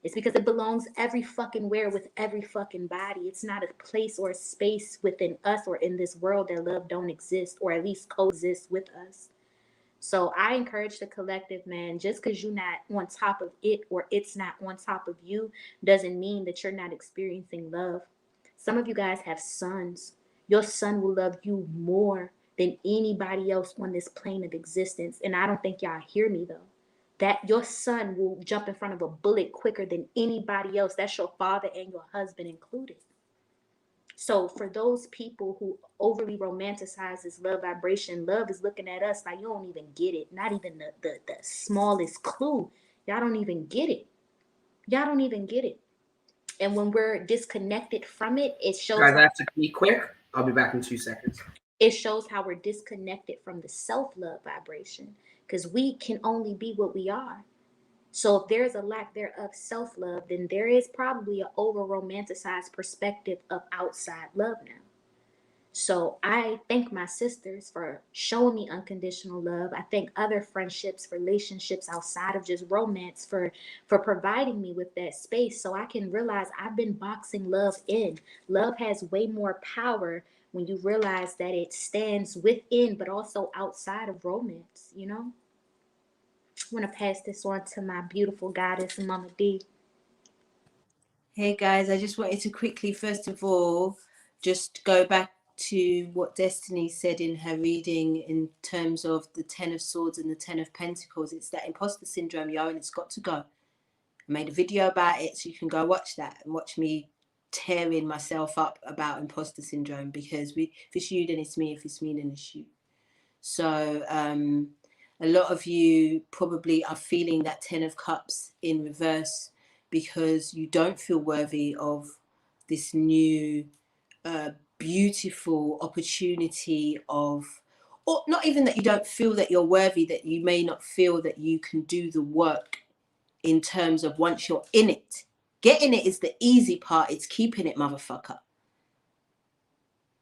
It's because it belongs every fucking where with every fucking body. It's not a place or a space within us or in this world that love don't exist, or at least coexist with us. So I encourage the collective, man, just because you're not on top of it or it's not on top of you doesn't mean that you're not experiencing love. Some of you guys have sons. Your son will love you more than anybody else on this plane of existence. And I don't think y'all hear me though. That your son will jump in front of a bullet quicker than anybody else. That's your father and your husband included. So for those people who overly romanticize this love vibration, love is looking at us like, you don't even get it. Not even the smallest clue. Y'all don't even get it. Y'all don't even get it. And when we're disconnected from it, it shows. Guys, I have to be quick. I'll be back in 2 seconds. It shows how we're disconnected from the self-love vibration, because we can only be what we are. So if there's a lack thereof self-love, then there is probably an over-romanticized perspective of outside love now. So I thank my sisters for showing me unconditional love. I thank other friendships, relationships outside of just romance for providing me with that space so I can realize I've been boxing love in. Love has way more power when you realize that it stands within but also outside of romance, you know? I want to pass this on to my beautiful goddess, Mama D. Hey guys, I just wanted to quickly, first of all, just go back to what Destiny said in her reading in terms of the 10 of Swords and the 10 of Pentacles. It's that imposter syndrome, yo, and it's got to go. I made a video about it, so you can go watch that and watch me tearing myself up about imposter syndrome, because if it's you, then it's me. If it's me, then it's you. So a lot of you probably are feeling that 10 of Cups in reverse because you don't feel worthy of this new beautiful opportunity of, or not even that you don't feel that you're worthy, that you may not feel that you can do the work in terms of once you're in it. Getting it is the easy part. It's keeping it, motherfucker.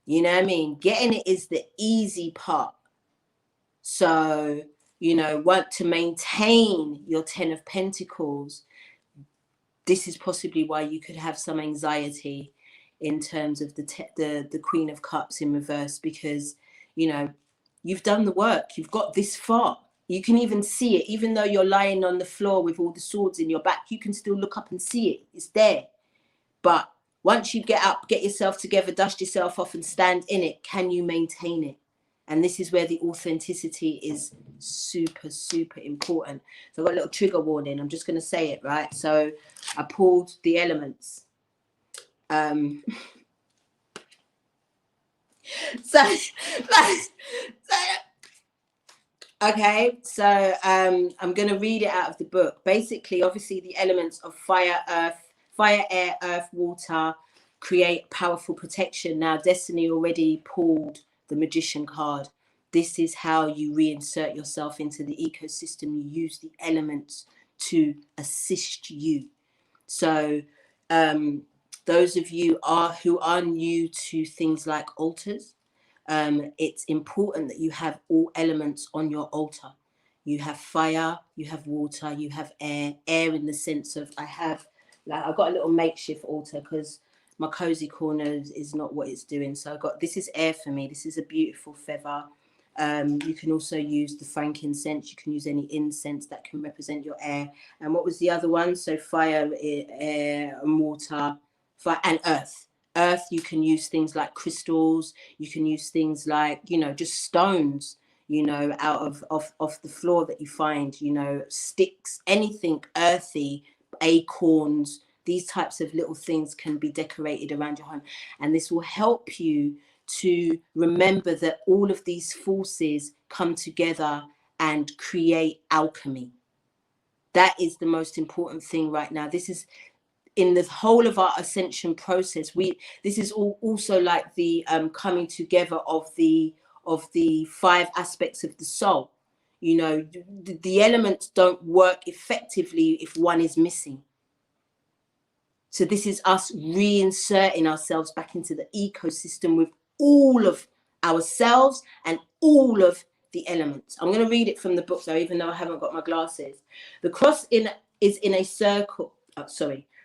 You know what I mean? Getting it is the easy part. So, you know, want to maintain your 10 of Pentacles. This is possibly why you could have some anxiety in terms of the Queen of Cups in reverse, because, you know, you've done the work. You've got this far. You can even see it. Even though you're lying on the floor with all the swords in your back, you can still look up and see it. It's there. But once you get up, get yourself together, dust yourself off and stand in it, can you maintain it? And this is where the authenticity is super, super important. So I've got a little trigger warning. I'm just going to say it, right? So I pulled the elements. Okay, so I'm going to read it out of the book. Basically, obviously, the elements of fire, air, earth, water create powerful protection. Now, Destiny already pulled the Magician card. This is how you reinsert yourself into the ecosystem. You use the elements to assist you. So those of you who are new to things like altars, it's important that you have all elements on your altar. You have fire, you have water, you have air in the sense of I've got a little makeshift altar because my cozy corner is not what it's doing. So this is air for me. This is a beautiful feather. You can also use the frankincense. You can use any incense that can represent your air. And what was the other one? So fire, air, water, fire, and earth. Earth, you can use things like crystals. You can use things like, you know, just stones, you know, out of the floor that you find, you know, sticks, anything earthy, acorns. These types of little things can be decorated around your home. And this will help you to remember that all of these forces come together and create alchemy. That is the most important thing right now. This is in the whole of our ascension process. This is also like the coming together of the 5 aspects of the soul. You know, the elements don't work effectively if one is missing. So this is us reinserting ourselves back into the ecosystem with all of ourselves and all of the elements. I'm going to read it from the book though, even though I haven't got my glasses. The cross is in a circle.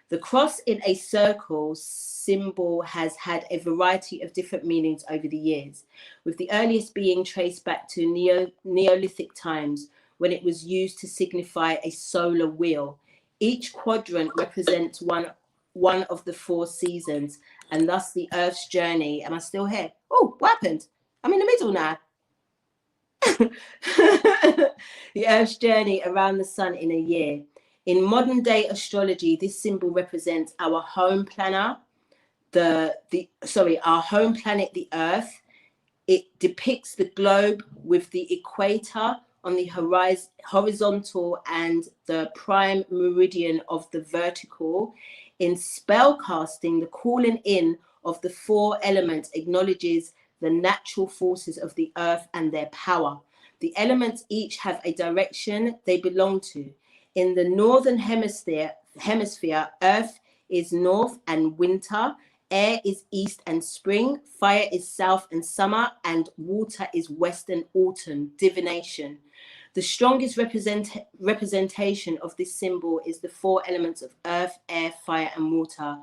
The cross in a circle symbol has had a variety of different meanings over the years, with the earliest being traced back to Neolithic times when it was used to signify a solar wheel. Each quadrant represents one of the 4 seasons, and thus the Earth's journey. Am I still here? Oh, what happened? I'm in the middle now. The Earth's journey around the sun in a year. In modern day astrology, this symbol represents our home planet, our home planet, the Earth. It depicts the globe with the equator on the horizontal and the prime meridian of the vertical. In spell casting, the calling in of the 4 elements acknowledges the natural forces of the earth and their power. The elements each have a direction they belong to. In the northern hemisphere, earth is north and winter, air is east and spring, fire is south and summer, and water is west and autumn, divination. The strongest representation of this symbol is the 4 elements of earth, air, fire, and water,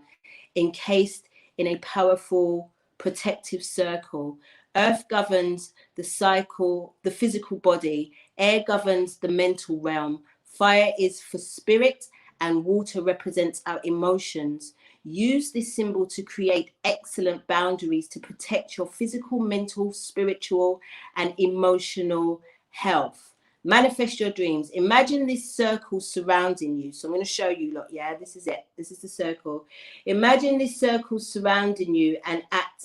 encased in a powerful protective circle. Earth governs the physical body, air governs the mental realm, fire is for spirit, and water represents our emotions. Use this symbol to create excellent boundaries to protect your physical, mental, spiritual, and emotional health. Manifest your dreams. Imagine this circle surrounding you. So I'm going to show you, look, yeah, this is it. This is the circle. Imagine this circle surrounding you, and at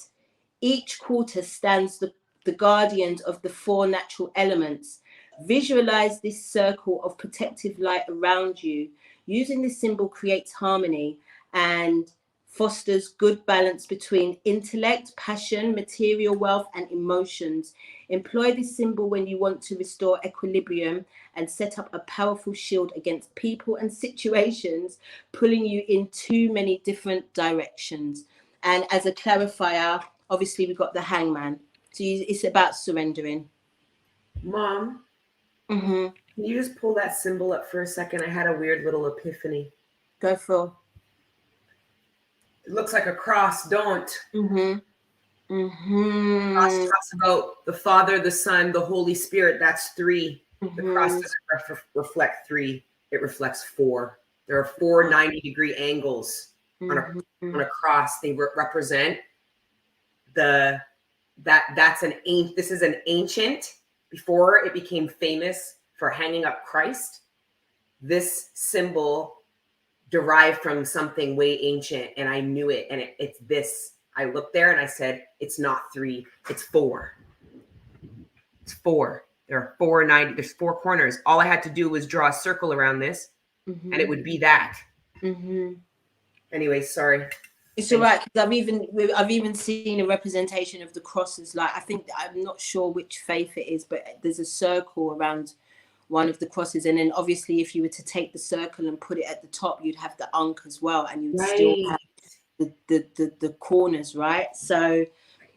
each quarter stands the guardians of the 4 natural elements. Visualize this circle of protective light around you. Using this symbol creates harmony and fosters good balance between intellect, passion, material wealth, and emotions. Employ this symbol when you want to restore equilibrium and set up a powerful shield against people and situations pulling you in too many different directions. And as a clarifier, obviously we've got the hangman. So it's about surrendering. Mom, can you just pull that symbol up for a second? I had a weird little epiphany. Go for. It looks like a cross, don't? Cross talks about the Father, the Son, the Holy Spirit. That's 3. The cross doesn't reflect 3. It reflects 4. There are 4 90-degree angles on a cross. They represent this is an ancient, before it became famous for hanging up Christ. This symbol derived from something way ancient, and I knew it, and it's this. I looked there and I said, it's not 3, it's 4. It's 4. There are there's 4 corners. All I had to do was draw a circle around this, and it would be that. Anyway, sorry. It's all right, because I've even seen a representation of the crosses. Like, I think, I'm not sure which faith it is, but there's a circle around one of the crosses, and then obviously if you were to take the circle and put it at the top, you'd have the ankh as well, and you'd still have the corners, right? So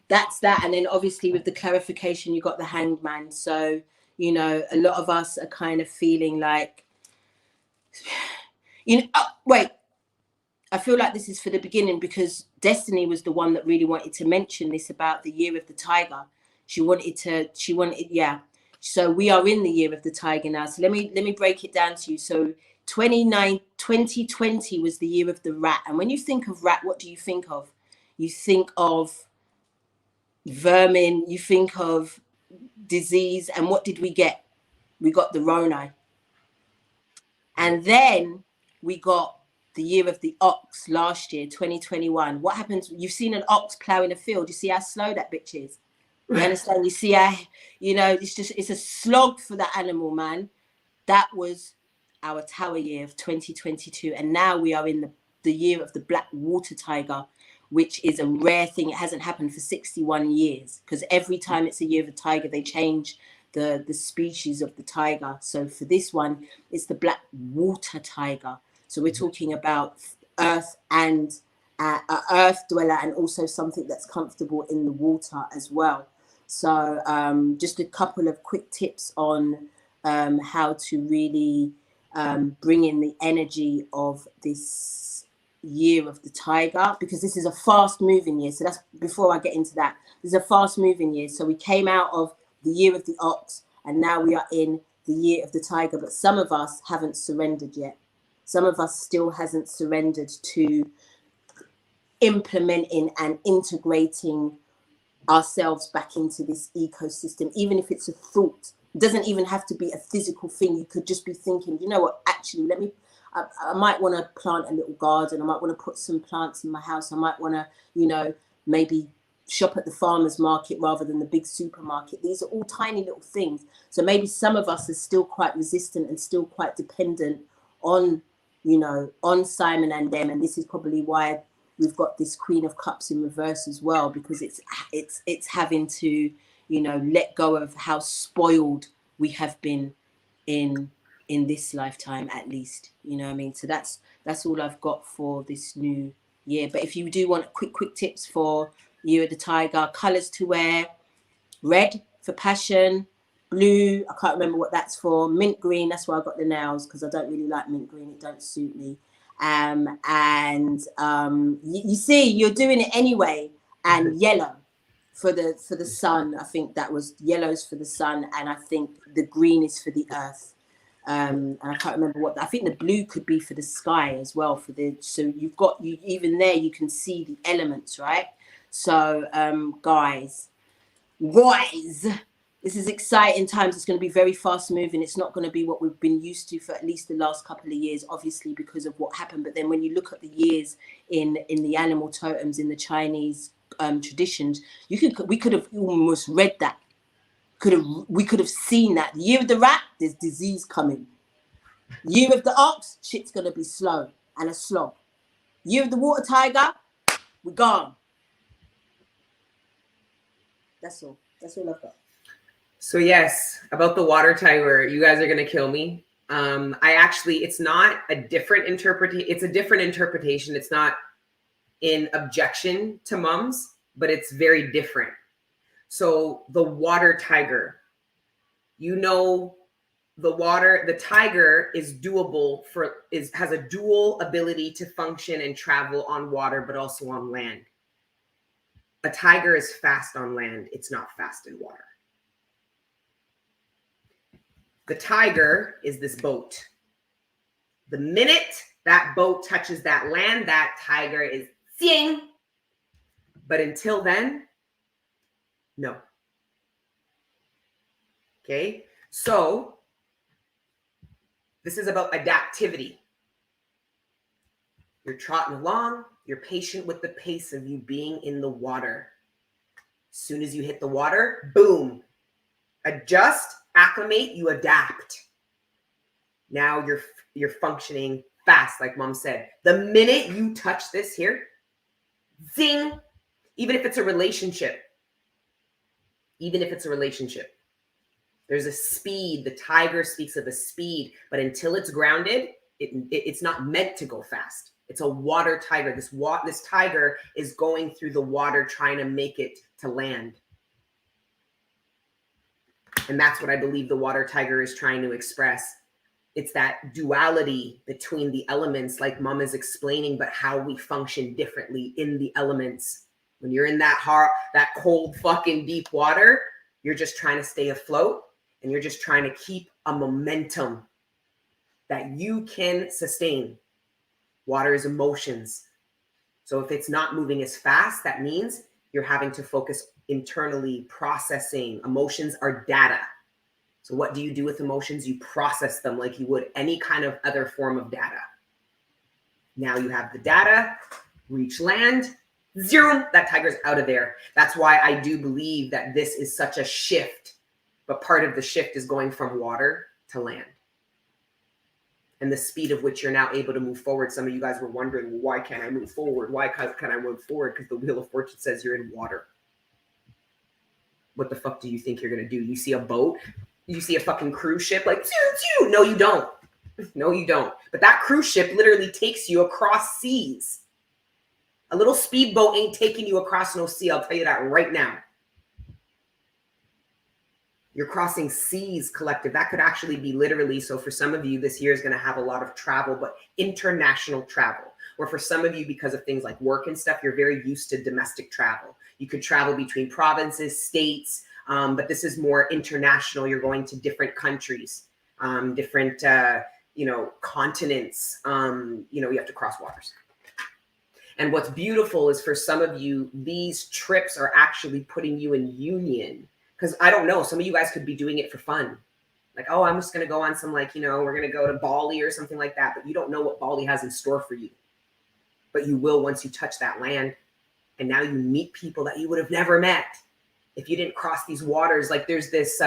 that's that. And then obviously with the clarification, you got the hanged man. So, you know, a lot of us are kind of feeling like, you know, wait, I feel like this is for the beginning, because Destiny was the one that really wanted to mention this about the year of the tiger. Yeah. So we are in the year of the tiger now. So let me break it down to you. So 2020 was the year of the rat. And when you think of rat, what do you think of? You think of vermin, you think of disease. And what did we get? We got the Rona. And then we got the year of the ox last year, 2021. What happens? You've seen an ox ploughing a field. You see how slow that bitch is. You understand? You see how, it's a slog for that animal, man. That was our tower year of 2022. And now we are in the year of the black water tiger, which is a rare thing. It hasn't happened for 61 years because every time it's a year of a tiger, they change the species of the tiger. So for this one, it's the black water tiger. So we're talking about earth and earth dweller, and also something that's comfortable in the water as well. So just a couple of quick tips on how to really bring in the energy of this year of the tiger, because this is a fast moving year. So that's, before I get into that, this is a fast moving year. So we came out of the year of the ox and now we are in the year of the tiger, but some of us haven't surrendered yet. Some of us still hasn't surrendered to implementing and integrating ourselves back into this ecosystem. Even if it's a thought, it doesn't even have to be a physical thing. You could just be thinking, you know what, actually, I might want to plant a little garden. I might want to put some plants in my house. I might want to, maybe shop at the farmer's market rather than the big supermarket. These are all tiny little things. So maybe some of us are still quite resistant and still quite dependent on, on Simon and them. And this is probably why we've got this Queen of Cups in reverse as well, because it's having to, let go of how spoiled we have been in this lifetime, at least. You know what I mean? So that's all I've got for this new year. But if you do want quick tips for Year of the Tiger, colors to wear: red for passion, blue, I can't remember what that's for, mint green, that's why I got the nails, because I don't really like mint green, it don't suit me. You see, you're doing it anyway. And yellow for the sun. I think that was yellows for the sun, and I think the green is for the earth. And I can't remember what. I think the blue could be for the sky as well. So you've got even there you can see the elements, right? So guys, this is exciting times. It's going to be very fast moving. It's not going to be what we've been used to for at least the last couple of years, obviously because of what happened. But then when you look at the years in the animal totems, in the Chinese traditions, we could have almost read that. We could have seen that. The year of the rat, there's disease coming. Year of the ox, shit's going to be slow and a slog. Year of the water tiger, we're gone. That's all I've got. So yes, about the water tiger, you guys are going to kill me. It's not a different interpretation. It's a different interpretation. It's not in objection to mums, but it's very different. So the water tiger, the tiger is has a dual ability to function and travel on water, but also on land. A tiger is fast on land. It's not fast in water. The tiger is this boat. The minute that boat touches that land, that tiger is sing. But until then, no. Okay, so this is about adaptivity. You're trotting along, you're patient with the pace of you being in the water. As soon as you hit the water, boom, adjust, acclimate, you adapt. Now you're functioning fast, like mom said. The minute you touch this here, zing, even if it's a relationship, there's a speed. The tiger speaks of a speed, but until it's grounded, it's not meant to go fast. It's a water tiger. This tiger is going through the water trying to make it to land. And that's what I believe the water tiger is trying to express. It's that duality between the elements, like mom is explaining, but how we function differently in the elements. When you're in that cold fucking deep water, You're just trying to stay afloat, and you're just trying to keep a momentum that you can sustain. Water is emotions. So if it's not moving as fast, that means you're having to focus internally, processing. Emotions are data. So what do you do with emotions? You process them like you would any kind of other form of data. Now you have the data, reach land, zero, that tiger's out of there. That's why I do believe that this is such a shift, but part of the shift is going from water to land. And the speed of which you're now able to move forward. Some of you guys were wondering, well, why can't I move forward? Why can I move forward? Because the Wheel of Fortune says you're in water. What the fuck do you think you're going to do? You see a boat? You see a fucking cruise ship? Like, no, you don't. No, you don't. But that cruise ship literally takes you across seas. A little speedboat ain't taking you across no sea. I'll tell you that right now. You're crossing seas, collective. That could actually be literally. So for some of you, this year is going to have a lot of travel, but international travel. Or for some of you, because of things like work and stuff, you're very used to domestic travel. You could travel between provinces, states, but this is more international. You're going to different countries, different, continents. You have to cross waters. And what's beautiful is for some of you, these trips are actually putting you in union. Because I don't know, some of you guys could be doing it for fun. Like, oh, I'm just going to go on some, we're going to go to Bali or something like that. But you don't know what Bali has in store for you. But you will once you touch that land. And now you meet people that you would have never met if you didn't cross these waters. Like there's this,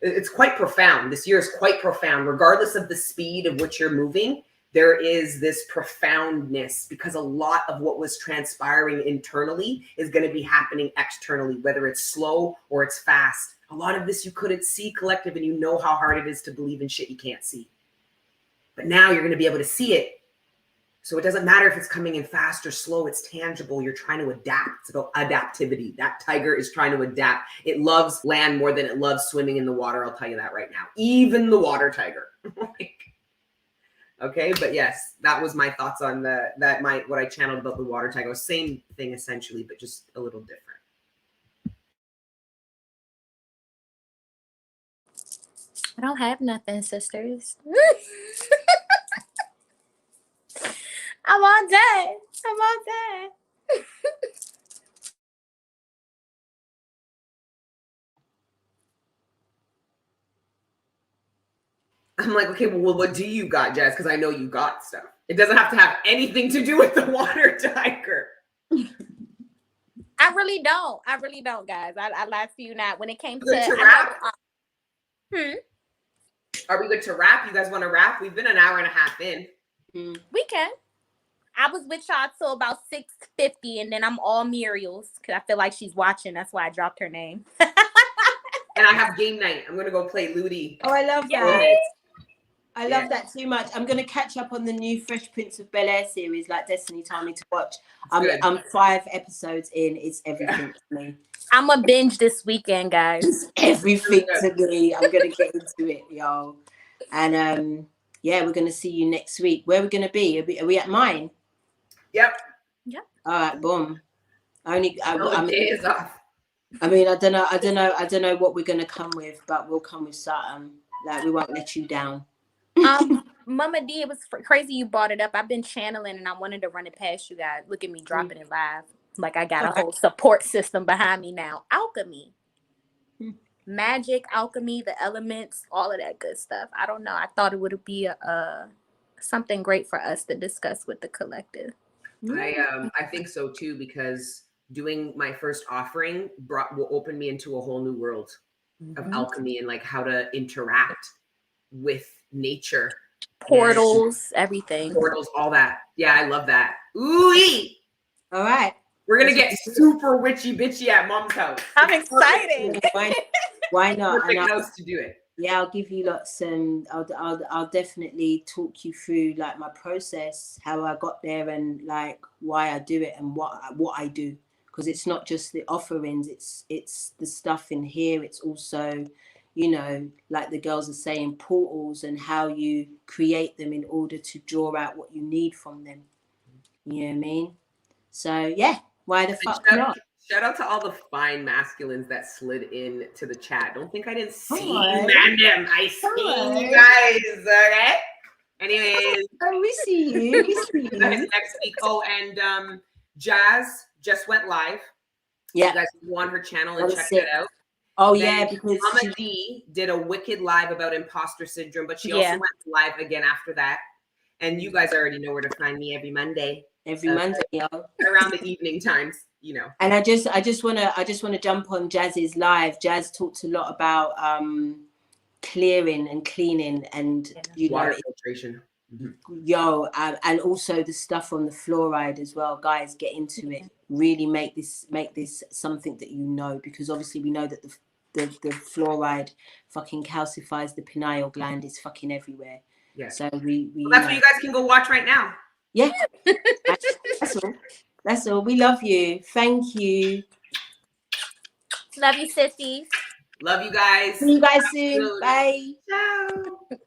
it's quite profound. This year is quite profound. Regardless of the speed of which you're moving, there is this profoundness because a lot of what was transpiring internally is going to be happening externally, whether it's slow or it's fast. A lot of this you couldn't see, collective, and you know how hard it is to believe in shit you can't see. But now you're going to be able to see it. So it doesn't matter if it's coming in fast or slow, it's tangible. You're trying to adapt. It's about adaptivity. That tiger is trying to adapt. It loves land more than it loves swimming in the water. I'll tell you that right now. Even the water tiger. Okay, but yes, that was my thoughts on what I channeled about the water tiger. Same thing essentially, but just a little different. I don't have nothing, sisters. I'm all done. I'm like, okay, well, what do you got, Jass? Because I know you got stuff. It doesn't have to have anything to do with the water tiger. I really don't, guys. I lied to you not. When it came to wrap? Are we good to wrap? You guys want to wrap? We've been an hour and a half in. We can. I was with y'all till about 6:50, and then I'm all Muriel's because I feel like she's watching. That's why I dropped her name. And I have game night. I'm gonna go play Ludi. Oh, I love that. Yes. I love that too much. I'm going to catch up on the new Fresh Prince of Bel-Air series like Destiny told me to watch. I'm 5 episods in. It's everything to me. I'm a binge this weekend, guys. It's everything to me. I'm going to get into it, y'all. And we're going to see you next week. Where are we going to be? Are we at mine? Yep. All right, boom. I mean, I don't know what we're going to come with, but we'll come with something. Like, we won't let you down. Mama D, it was crazy you brought it up. I've been channeling and I wanted to run it past you guys. Look at me dropping it live. Like I got a whole support system behind me now. Alchemy. Magic, alchemy, the elements, all of that good stuff. I don't know. I thought it would be something great for us to discuss with the collective. I think so too, because doing my first offering will open me into a whole new world of alchemy and like how to interact with nature, portals, everything, portals, all that. Yeah, I love that. Ooh-wee. All right, we're gonna get super witchy bitchy at mom's house. I'm excited. Why not? Perfect house to do it. Yeah, I'll give you lots. I'll definitely talk you through like my process, how I got there, and like why I do it and what I do. Because it's not just the offerings; it's the stuff in here. It's also, like the girls are saying, portals and how you create them in order to draw out what you need from them. You know what I mean? So yeah, why the fuck not? Shout out to all the fine masculines that slid in to the chat. Don't think I didn't see Hi. random. I see Hi. you guys. Okay. Anyways, Oh, we see you. We see you. next week. Oh, and Jass just went live. Yeah. You guys can go on her channel and That was check sick. that out. Oh, Then yeah, because Mama D did a wicked live about imposter syndrome, but she also went live again after that. And you guys already know where to find me every Monday. every Monday, yo. Around the evening times, you know. And I just wanna jump on Jazz's live. Jazz talked a lot about clearing and cleaning and Water filtration. Yo, and also the stuff on the fluoride as well. Guys, get into it. Really make this something that you know, because obviously we know that the fluoride fucking calcifies the pineal gland. It's fucking everywhere. Yeah. So we well, that's what you guys can go watch right now. Yeah. That's all. That's all. We love you. Thank you. Love you, sissies. Love you guys. See you guys soon. Bye. Ciao.